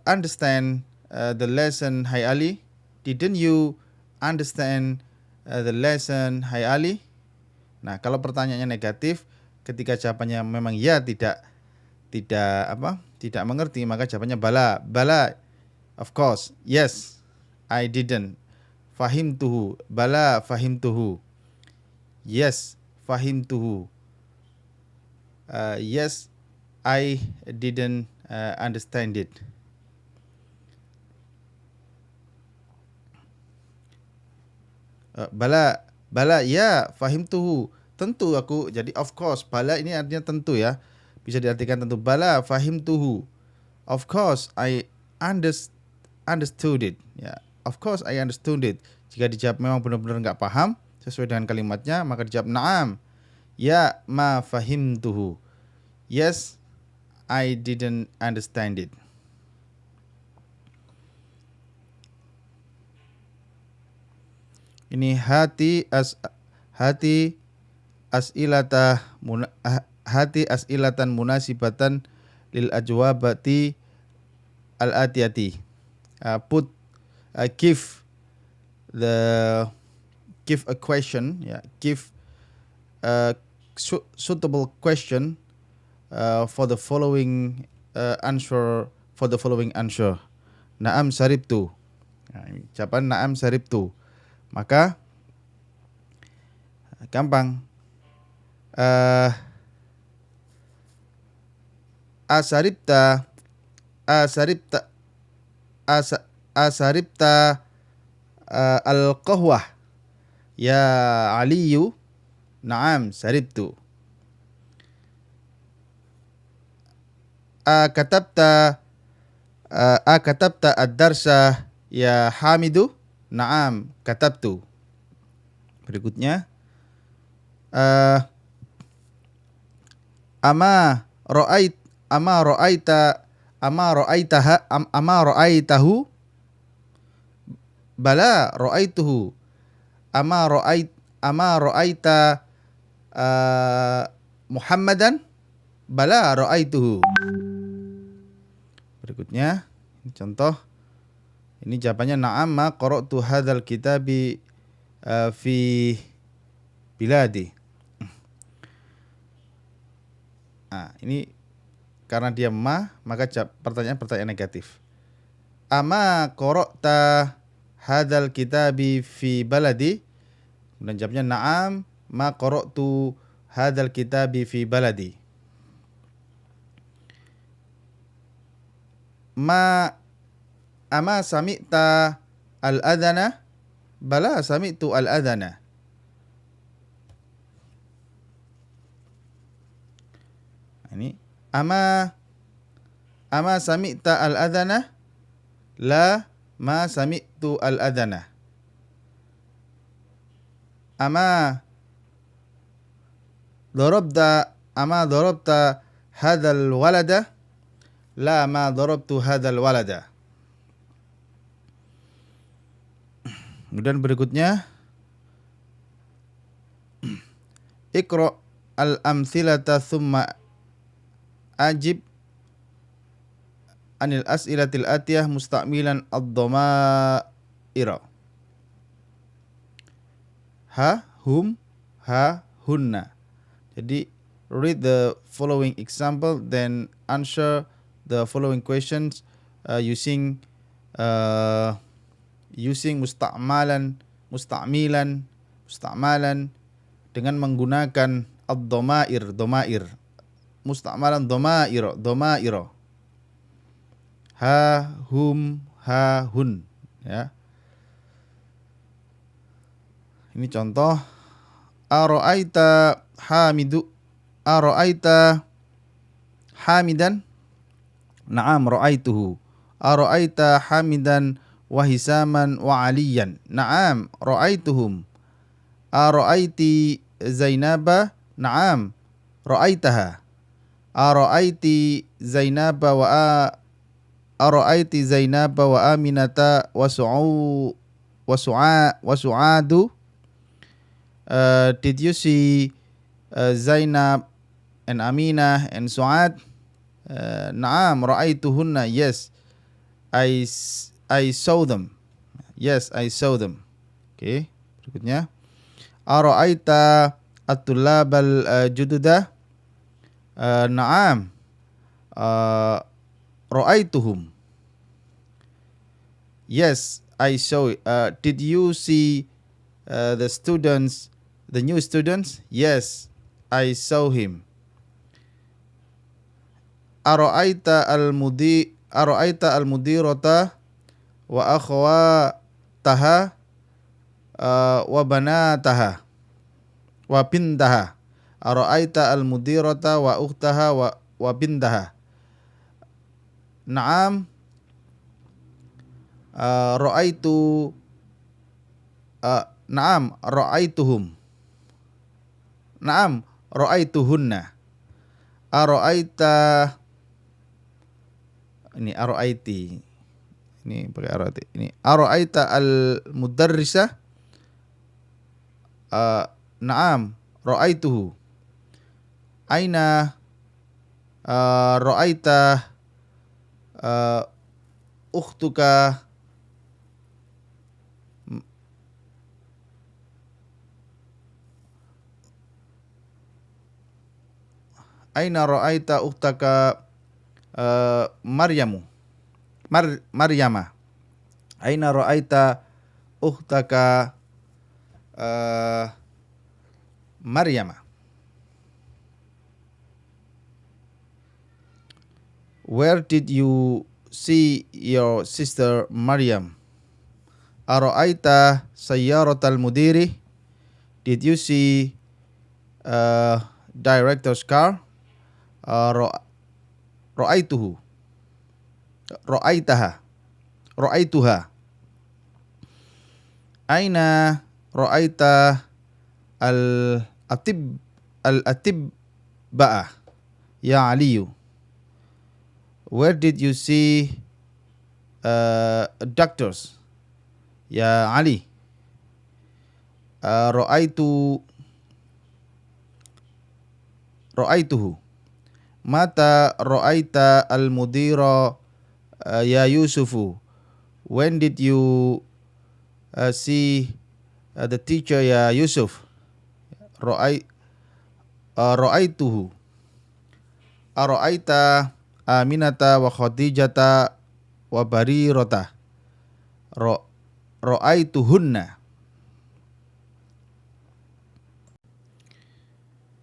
understand the lesson, hai Ali? Didn't you understand the lesson, hai Ali? Nah, kalau pertanyaannya negatif, ketika jawabannya memang ya tidak mengerti, maka jawabannya bala. Bala, of course. Yes, I didn't. Fahimtuhu. Bala fahimtuhu. Yes, fahimtuhu. Yes, I didn't understand it. Bala, ya, fahimtuhu. Tentu aku, jadi of course. Bala ini artinya tentu ya. Bisa diartikan tentu. Bala, fahimtuhu. Of course, I understood it. Ya, of course, I understood it. Jika dijawab memang benar-benar nggak paham sesuai dengan kalimatnya, maka dijawab na'am. Ya, ma fahimtuhu. Yes, I didn't understand it. Ini hati as'ilatan munasibatan lil ajwabati al-atiyati. Give a question, give a suitable question for the following answer. Naam saribtu. Nah, ini jawaban naam saribtu. Maka gampang. Asaribta al-qahwah ya Aliyu? Naam saribtu. Akatabta ad-darsa ya Hamidu? Naam katabtu. Berikutnya, ama ra'aitahu? Bala ra'aituhu. Ama ra'aita Muhammadan? Bala ra'aituhu. Berikutnya, contoh. Ini jawabannya na'am ma qara'tu hadzal kitabi fi biladi. Nah, ini karena dia ma, maka pertanyaan negatif. Ama qara'ta hadzal kitabi fi baladi? Kemudian jawabnya na'am ma qara'tu hadzal kitabi fi baladi. Ama sami'ta al-adhana? Bala sami'tu al-adhana. Ini ama sami'ta al-adhana? La ma sami'tu al-adhana. Ama darabta hadzal walada? La ma darabtu hadzal walada. Kemudian berikutnya, Iqra al-amthilata thumma ajib anil as'ilatil atiyah musta'milan ad-dhamaira. Ha, hum, ha, hunna. Jadi read the following example, then answer the following questions using musta'malan dengan menggunakan ad-dhamair. Musta'malan dhamairo. Ha, hum, ha, hun. Ya. Ini contoh. Ara'aita Hamidan? Na'am, ra'aituhu. Ara'aita Hamidan wa Hisaman wa Aliyan? Na'am, ra'aituhum. Ara'aiti Zainaba? Na'am, ra'aitaha. Ara'aiti Zainaba wa Aminata wa Su'adu? Did you see Zainab and Aminah and Su'ad? Na'am, ra'aituhunna. Yes, I saw them. Yes, I saw them. Okay, berikutnya. Ara'aita at-tullab al-jududa? Na'am, ra'aituhum. Yes, I saw it. Did you see the new students? Yes, I saw him. Ara'aita al-mudirata wa akhwataha wa banataha wa bintaha? Ara'aita al-mudirata wa ukhtaha wa bintaha? Na'am, ra'aituhum. Na'am, ra'aituhunna. Ara'aita, ini ara'aiti. Ini pakai ara'aiti. Ini ara'aita al-mudarrisa? Na'am, ra'aituhu. Aina ra'aita ukhtuka? Aina ra'aita ukhtaka Maryama? Aina ra'aita ukhtaka Maryama? Where did you see your sister Maryam? Ara'aita sayyaratal mudiri? Did you see director's car? Ra'aituhu. Ra'aituha. Aina ra'aita al-atibba'a ya Aliyu? Where did you see doctors ya Ali? Ra'aituhu. Mata ra'aita al-mudira ya Yusufu? When did you see the teacher ya Yusuf? Ra'aituhu. Ara'aita Aminata wa Khadijata wa Barirata? Ra'aituhunna.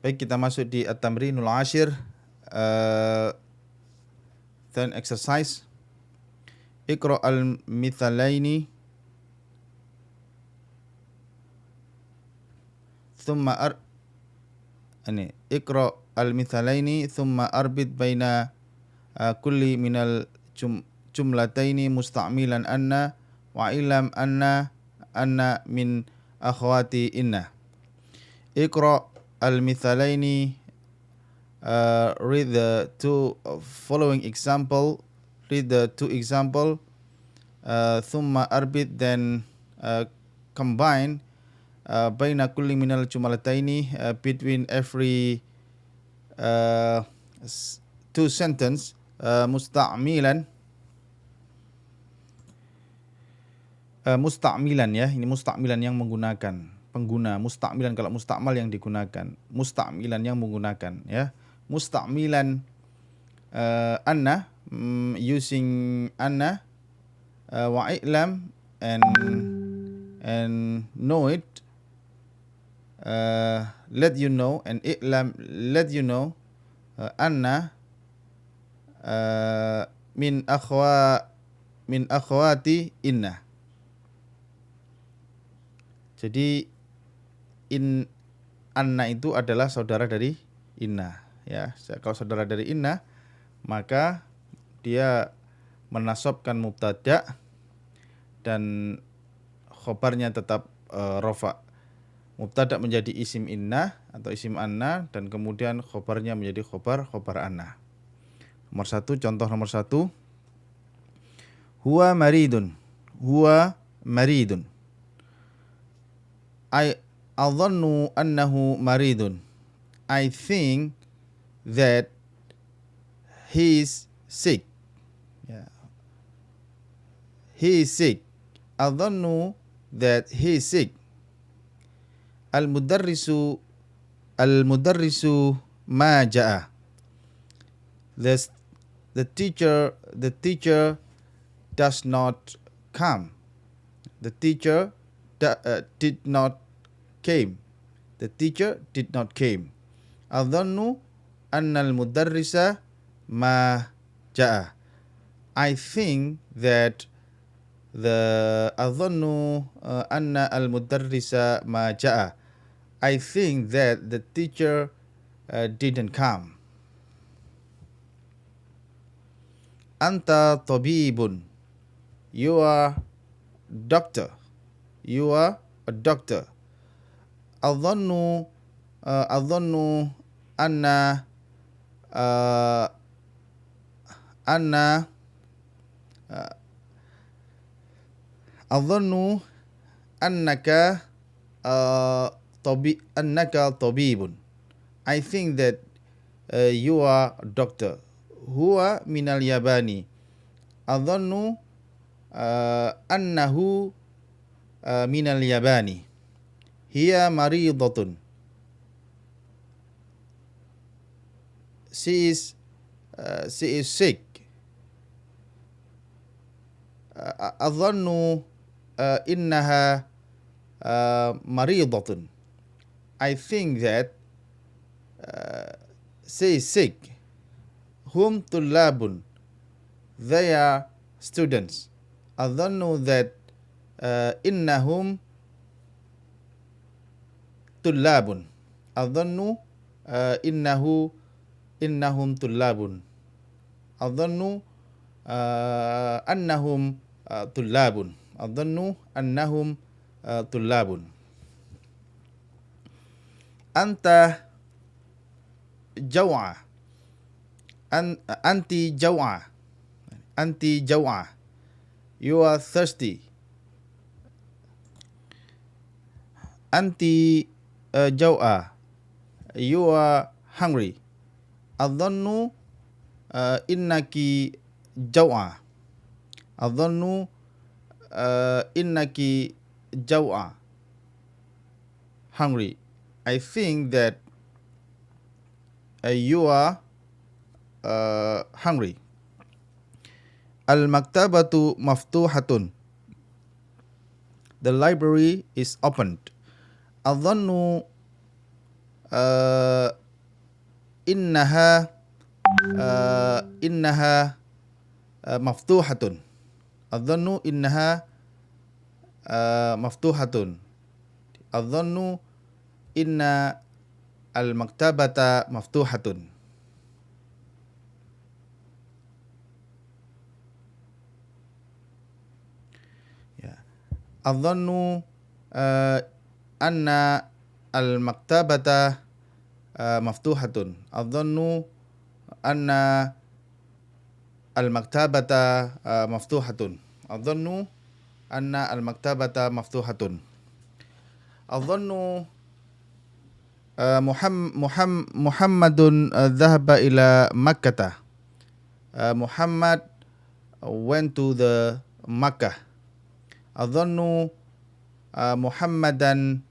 Baik, kita masuk di at-tamrinul ashir. Then exercise. Iqra al-mithalaini thumma Iqra al-mithalaini thumma arbit baina kulli minal jumlataini musta'milan anna wa ilam anna min akhwati inna. Iqra al-mithalaini, read the two following example. Read the two example. Thumma arbit, then combine baina kulli minal jumlataini, between every two sentence, musta'milan. Musta'milan ya, ini musta'milan yang menggunakan. pengguna, musta'milan kalau musta'mal yang digunakan, musta'milan yang menggunakan, ya. Musta'milan anna, using anna, wa i'lam, and know it, let you know, and i'lam, let you know, anna min akhwati inna. Jadi anna itu adalah saudara dari inna, ya. Kalau saudara dari inna, maka dia menasabkan mubtada dan khobarnya tetap rofa. Mubtada menjadi isim inna atau isim anna, dan kemudian khobarnya menjadi khobar anna. Contoh nomor satu, huwa maridun. I adhannu annahu maridun. I think that he is sick. Yeah. He is sick. Adhannu that he is sick. Al-mudarrisu ma ja'a. The teacher does not come. The teacher did not came. The teacher did not came. Adhannu anna al-mudarrisa ma ja'a. I think that adhannu anna al-mudarrisa ma ja'a. I think that the teacher didn't come. Anta tabibun. You are doctor. You are a doctor. Adhannu anna adhannu annaka tabibun. I think that you are a doctor. Huwa minal yabani. Adhannu annahu minal yabani. Hiya maridatun. She is sick. Adhannu innaha maridatun. I think that she is sick. Hum tullabun. They are students. Adhannu that innahum tullabun. Adhannu innahum tullabun. Adhannu annahum tullabun. Adhannu annahum tullabun. Anta jaw'a. Anti jaw'a. Anti jaw'a. You are thirsty. Anti jaw'a. You are hungry. Adhannu innaki jaw'a. Adhannu innaki jaw'a. Hungry. I think that you are hungry. Al-maktabatu maftuhatun. The library is opened. Adhannu innaha maftuhatun. Adhannu innaha maftuhatun. Adhannu inna al-maktabata maftuhatun. Adhannu anna al-maktabata maftuhatun. Adhannu anna al-maktabata maftuhatun. Adhannu anna al-maktabata maftuhatun. Adhannu Muhammadun dhahaba ila Makkah. Muhammad went to the Makkah. Adhannu Muhammadan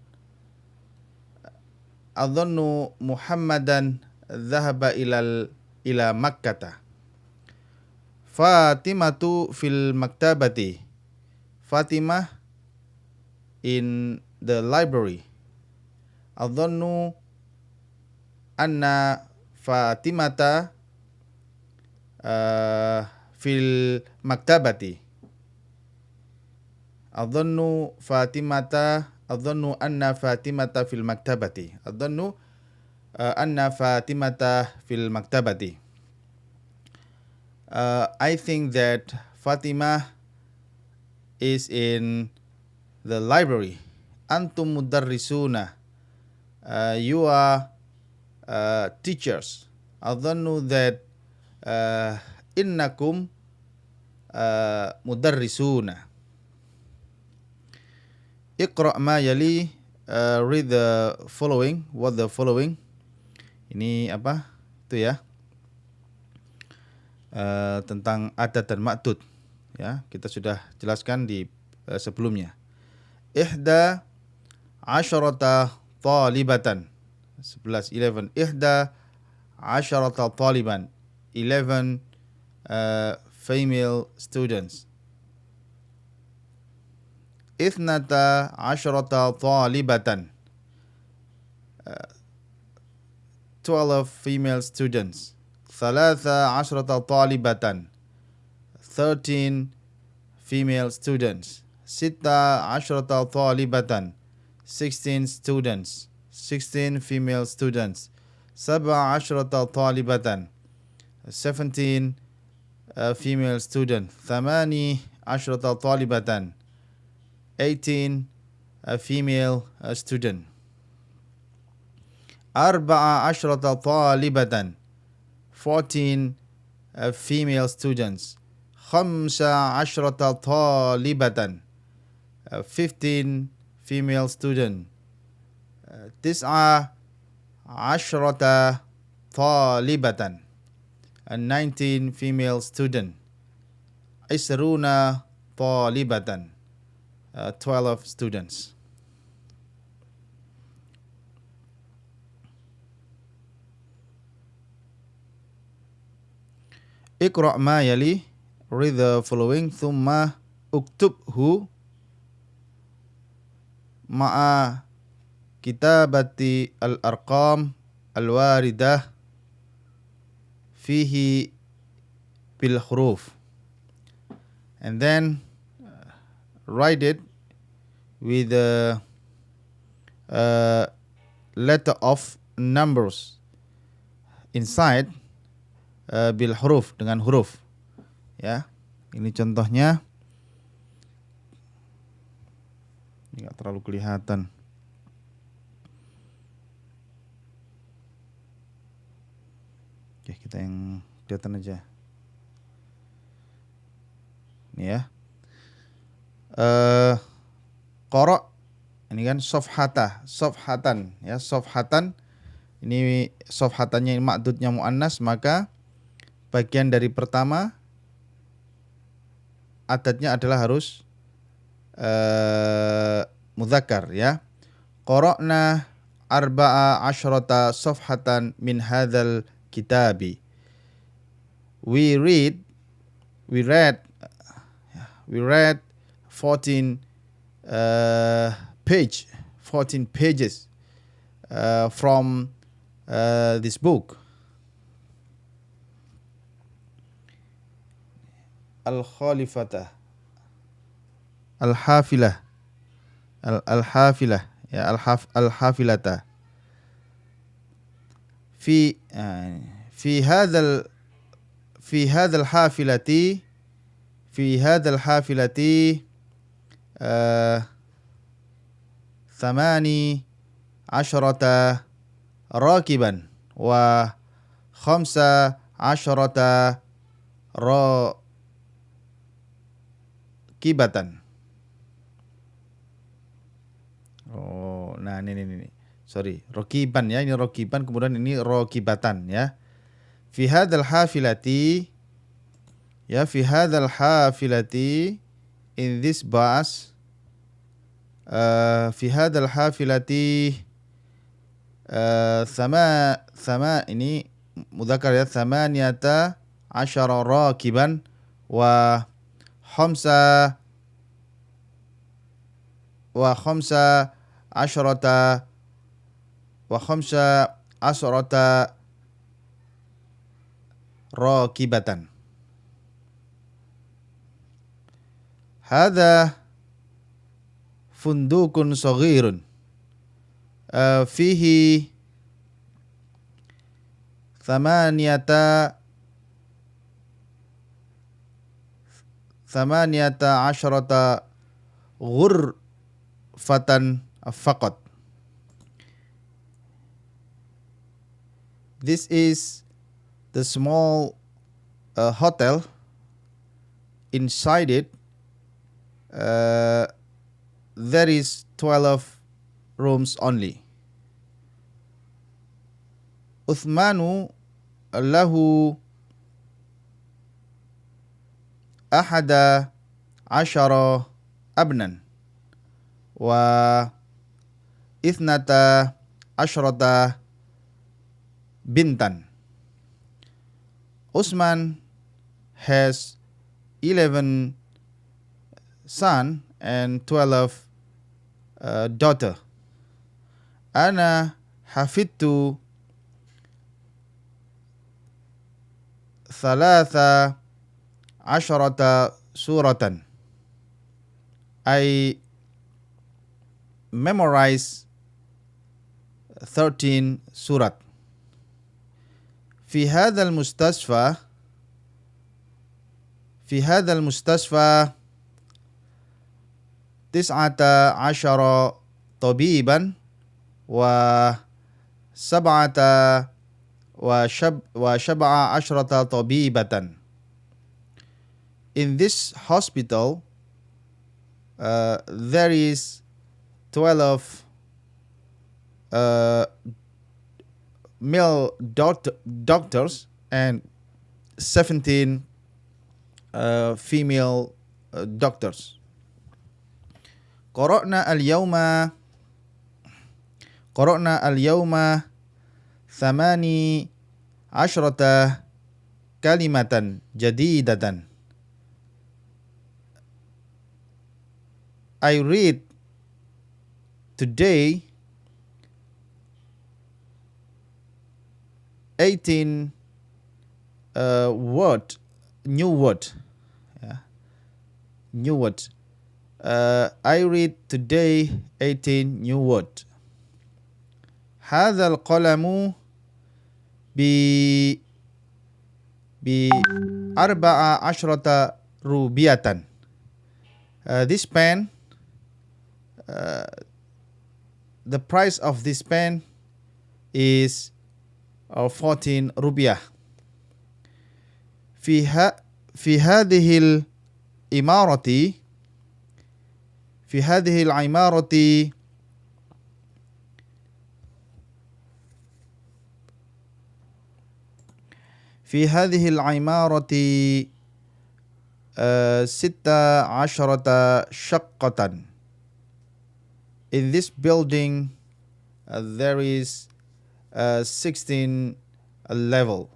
adhannu Muhammadan dhahaba ila Makkah. Fatimatu fil maktabati. Fatimah in the library. Adhannu anna Fatimata fil maktabati. Adhannu anna Fatimata fil maktabati. Adhannu anna Fatimata fil maktabati. I think that Fatimah is in the library. Antum mudarrisuna. You are teachers. Adhannu that innakum mudarrisuna. Iqra' ma yali, read the following. What the following? Ini apa? Itu ya. Tentang adat dan maktud. Ya, kita sudah jelaskan di sebelumnya. Ihda asharata talibatan. 11. Ihda asharata taliban. 11 female students. Ithnata asharata talibatan. 12 female students. Thalatha asharata talibatan. 13 female students. Sitta asharata talibatan. 16 students. 16 female students. Sab'a asharata talibatan. 17 female students. Thamani asharata talibatan. 18 female student. Arba'a ashrata talibatan. 14 female students. Khamsa ashrata talibatan. 15 female student. Tis'a ashrata talibatan. 19 female student. Isruna talibatan. 12 students. Iqra' ma yali, read the following. Thumma uktubhu ma'a kitabati al-arqam al-waridah fihi bil huruf. And then write it with the letter of numbers inside bil huruf, dengan huruf. Ya, ini contohnya. Ini nggak terlalu kelihatan. Oke, kita yang kelihatan aja. Ini ya. Qara' ini kan sofhatan ya, sofhatan. Ini sofhatannya ma'dudnya muannas, maka bagian dari pertama adatnya adalah harus mudzakkar ya. Qara'na arba'a asyrata sofhatan min hadzal kitabi. We read 14 pages from this book. Al-Khalifata, Al-Hafilah, Al-Hafilah, ya, Al-Hafilata. في هذا الحافلة ثماني عشرة راكبا وخمسة عشرة راكبة. Oh, nah ini. Sorry, rokiban ya, ini rokiban, kemudian ini rokibatan ya. Fi hadzal hafilati, ya, fi hadzal hafilati, in this bus, fi hadzal hafilati Sama ini mudzakkar ya, thamaniyata asyara rakiban wa khamsa wa khamsa asyrata wa khamsa asyrata rakibatan. Hadza fundukun saghirun fihi thamaniyata asyrata ghurfatan faqat. This is the small hotel. Inside it there is 12 rooms only. Uthmanu lahu ahada asyara abnan wa ithnata asyrata bintan. Usman has 11 son and 12 daughter. Ana hafidtu thalatha asyrata suratan. I memorize 13 surat. في هذا المستشفى 19 طبيبا وسبع عشرة طبيبة. In this hospital there is 12 male doctors and 17 female doctors. Qara'na al-yawma thamani asyrata kalimatan jadidatan. I read today 18 new word. I read today 18 new word. هذا القلم ب14 روبية. This pen, the price of this pen is 14 rupiah. في هذه العمارة في هذه العمارة 16 شقة. In this building there is 16 level.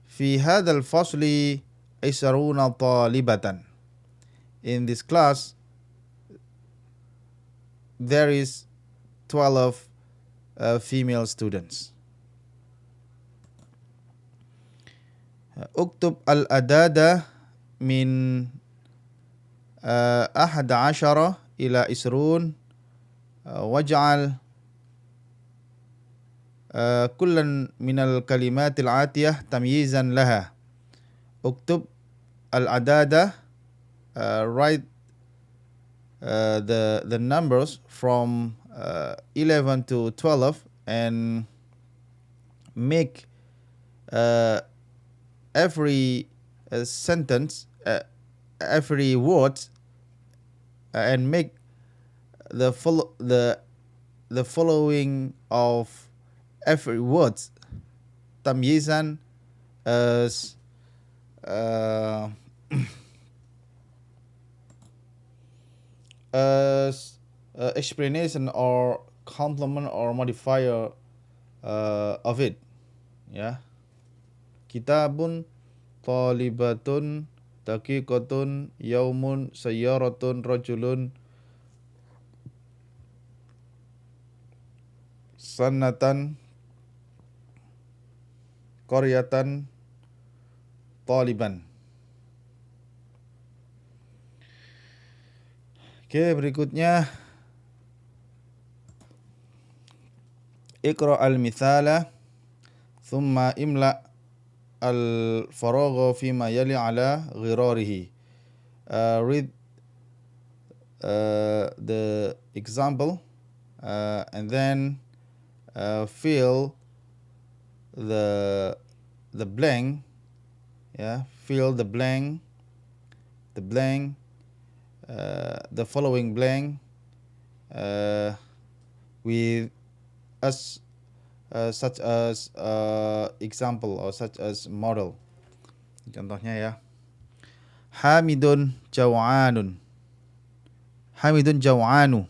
في هذا الفصل 20 طالبة. In this class there is 12 female students. اكتب الأعداد من 11 إلى 20 واجعل كلا من الكلمات الآتية تمييزا لها. اكتب الأعداد, write the numbers from 11 to 12 and make every sentence, every word, and make the following of every word tamyizan as explanation or complement or modifier of it. Ya. Kitabun, talibatun, daqiqatun, yaumun, sayyaratun, rajulun, sanatan, qaryatan, taliban. Oke, berikutnya Iqra al-mithala thumma imla al-faragha fima yali ala ghirarihi. Read the example and then fill the blank, fill the blank, the following blank with such as example or such as model. Contohnya ya. Hamidun jaw'anun. Hamidun jaw'anu.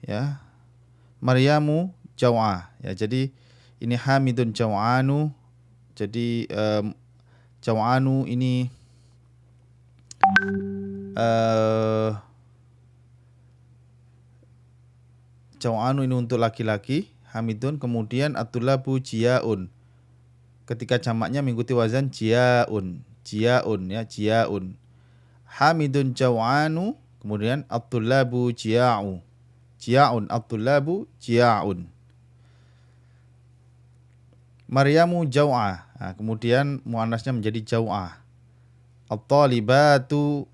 Ya. Maryamu jaw'a. Ya, jadi ini Hamidun jaw'anu. Jadi jaw'anu ini jaw'anu ini untuk laki-laki, Hamidun. Kemudian at-tullabu jiyaun. Ketika jamaknya mengikuti wazan jiyaun, ya, jiyaun. Hamidun jaw'anu, kemudian at-tullabu jiya'u. Jiya'un, at-tullabu jiya'un. Maryamu jaw'a. Nah, kemudian muannasnya menjadi jaw'a. At-talibatu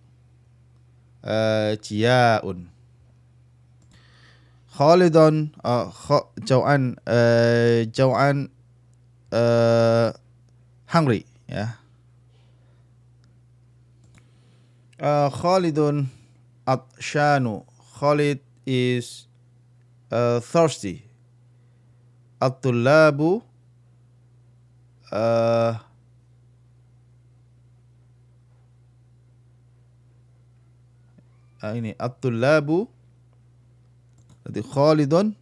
jiya'un. Khalidun jaw'an hungry, ya. Khalidun atshanu. Khalid is thirsty. At-tullabu ini at-tullabu. Jadi Khalidun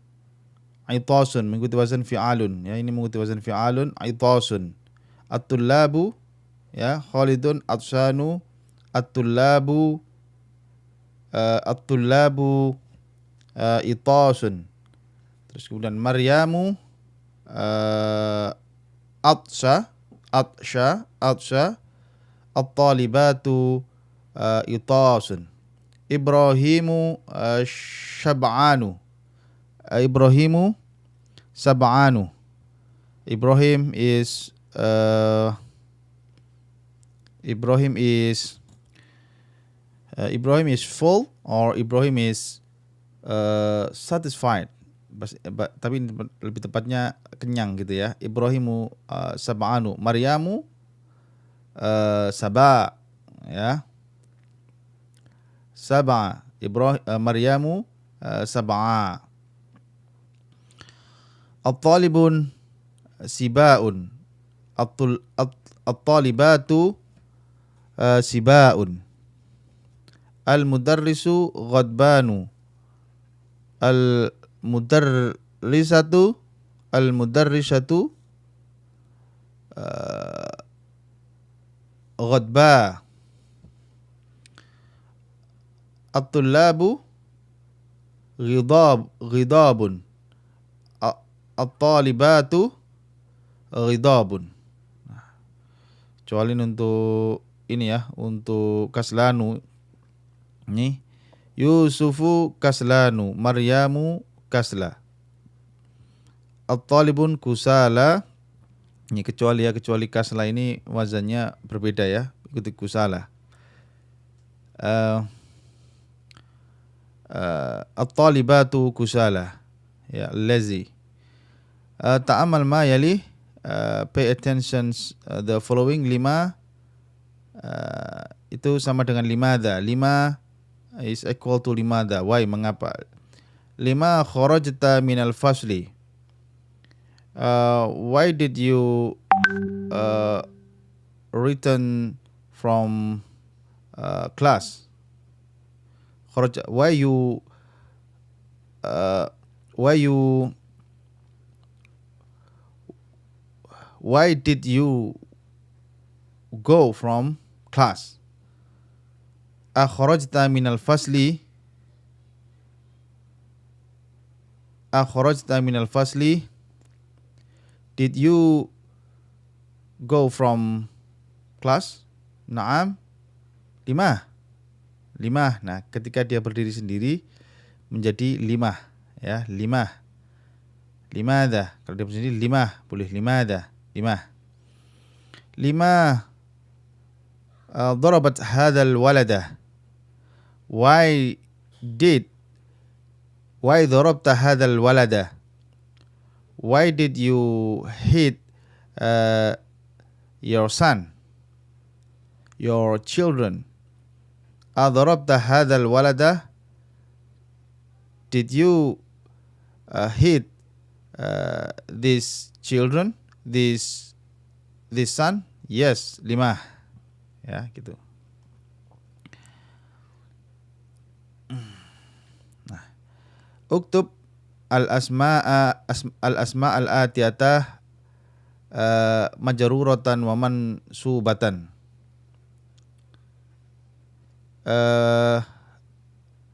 aitasun, mengikuti wazan fi'alun, ya, ini mengikuti wazan fi'alun, aitasun. At-tullabu, ya, Khalidun atshanu, at-tullabu itasun. Terus kemudian Maryamu atsha, at-talibatu itasun. Ibrahimu syab'anu. Ibrahimu sab'anu. Ibrahim is full, or Ibrahim is satisfied. Tapi lebih tepatnya kenyang gitu ya. Ibrahimu sab'anu. Maryamu sab'a, ya. Sab'a. Maryamu sab'a. At-talibun siba'un. At-talibatu siba'un. Al-mudarrisu ghadbanu. Al-mudarrisatu ghadba. At-tullabu ghidabun. At-talibatu ghidabun. Kecuali untuk ini ya, untuk kaslanu. Ini Yusufu kaslanu, Maryamu kasla. At-talibun kusala. Ini kecuali kasla ini wazannya berbeda ya, ikuti kusala. At-talibatu kusala, ya, lazy. Ta'amal ma yali, pay attention the following. Lima itu sama dengan limadha. Lima is equal to limadha. Why, mengapa? Lima kharajta minal fasli. Why did you return from class? Why you why did you go from class? Akhrajta minal fasli. Akhrajta minal fasli. Did you go from class? Naam. Limah. Nah, ketika dia berdiri sendiri menjadi limah, ya, limah. Limadha. Kalau dia berdiri sendiri limah, boleh limadha. Limah. Darabat hadzal walada. Why darabta hadzal walada? Why did you hit your son, your children? Darabta hadzal walada? Did you hit these children, this son? Yes, limah. Ya, gitu. Nah, uktub al-asma al-atiyata majruratan wa mansubatan.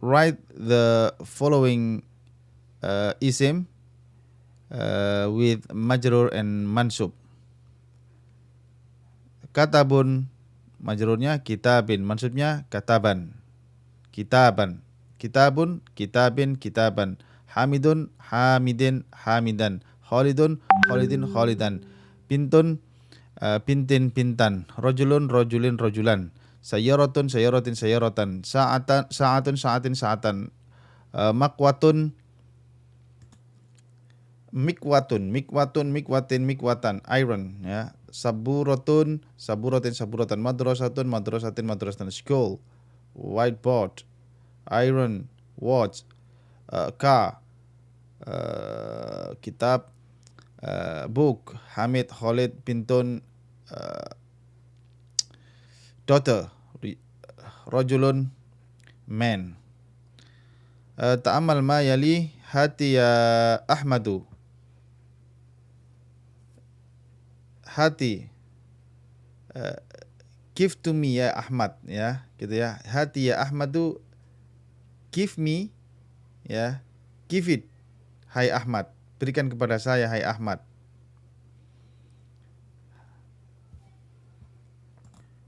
Write the following isim with majrur and mansub. Katabun, majrurnya kitabin, mansubnya kataban. Kitaban, kitabun, kitabin, kitaban. Hamidun, hamidin, hamidan. Khalidun, khalidin, khalidan. Pintun, pintin, pintan. Rajulun, rajulin, rajulan. Sayyaratun, sayyaratin, sayyaratan. Sa'atun, sa'atin, sa'atan. Makwatun, mikwatun, mikwatin, mikwatan. Iron, ya. Saburatun, saburatin, saburatan. Madrasatun, madrasatin, madrasatan. School, whiteboard. Iron, watch. Car, kitab. Book. Hamid, Khalid, Pintun, daughter. Rajulun, man. Ta'amal ma yali hati ya Ahmadu. Hati, give to me ya Ahmad, ya, gitu ya. Hati ya Ahmadu, give me, ya, give it, hai Ahmad, berikan kepada saya, hai Ahmad.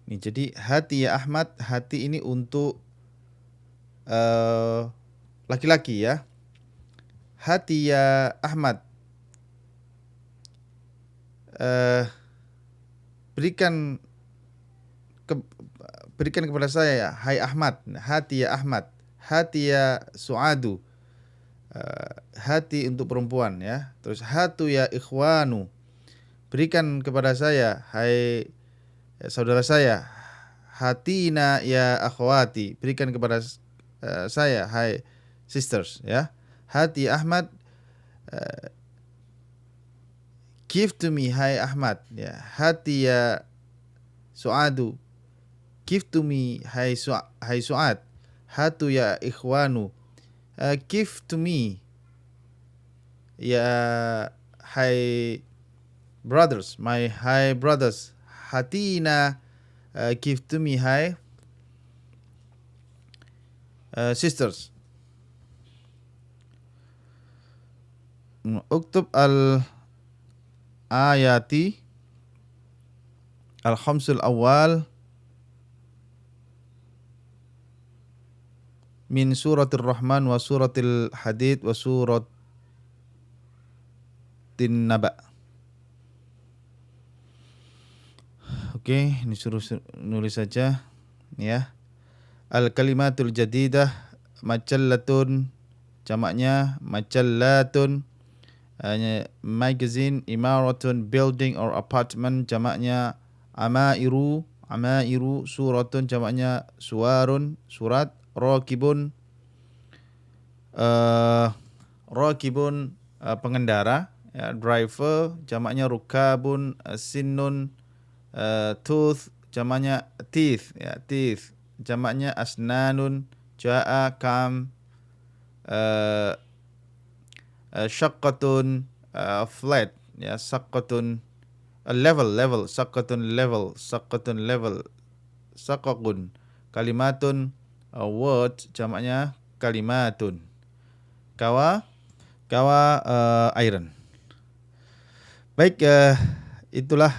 Ini jadi hati ya Ahmad, hati ini untuk laki-laki, ya. Hati ya Ahmad, berikan kepada saya, ya, hai Ahmad. Hati ya Ahmad, hati ya Suadu, hati untuk perempuan, ya. Terus hatu ya ikhwanu, berikan kepada saya, hai saudara saya. Hatina ya akhwati, berikan kepada saya, hai sisters, ya. Hati Ahmad, give to me, hai Ahmad, ya. Hati ya Suadu, give to me, hai Suad. Hatu ya ikhwanu, give to me, ya, hai brothers, my hai brothers. Hatina, give to me, hai sisters. Uktub al-ayati al-khamsul awal min suratul Rahman wa suratil Hadid wa suratin Naba. Oke, ini suruh nulis saja, ya. Al-kalimatul jadidah majallatun, jamaknya majallatun. Magazine, imaratun, building or apartment, jamaknya amairu. Suratun, jamaknya suwarun, surat. Rakibun, pengendara, ya, driver, jamaknya rukabun. Sinnun, tooth, jamaknya teeth, ya, teeth, jamaknya asnanun. Ja'a, kam. Syaqqatun, flat, ya, saqqatun. level, sakatun level, sakakun, kalimatun, word jamaknya kalimatun. Kawa iron. Baik, itulah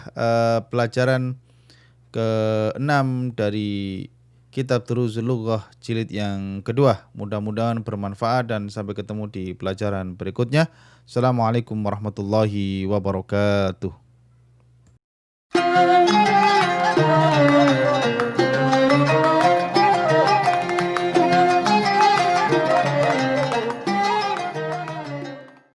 pelajaran ke-6 dari Kitab Duruzul Lughah jilid yang kedua. Mudah-mudahan bermanfaat dan sampai ketemu di pelajaran berikutnya. Assalamualaikum warahmatullahi wabarakatuh.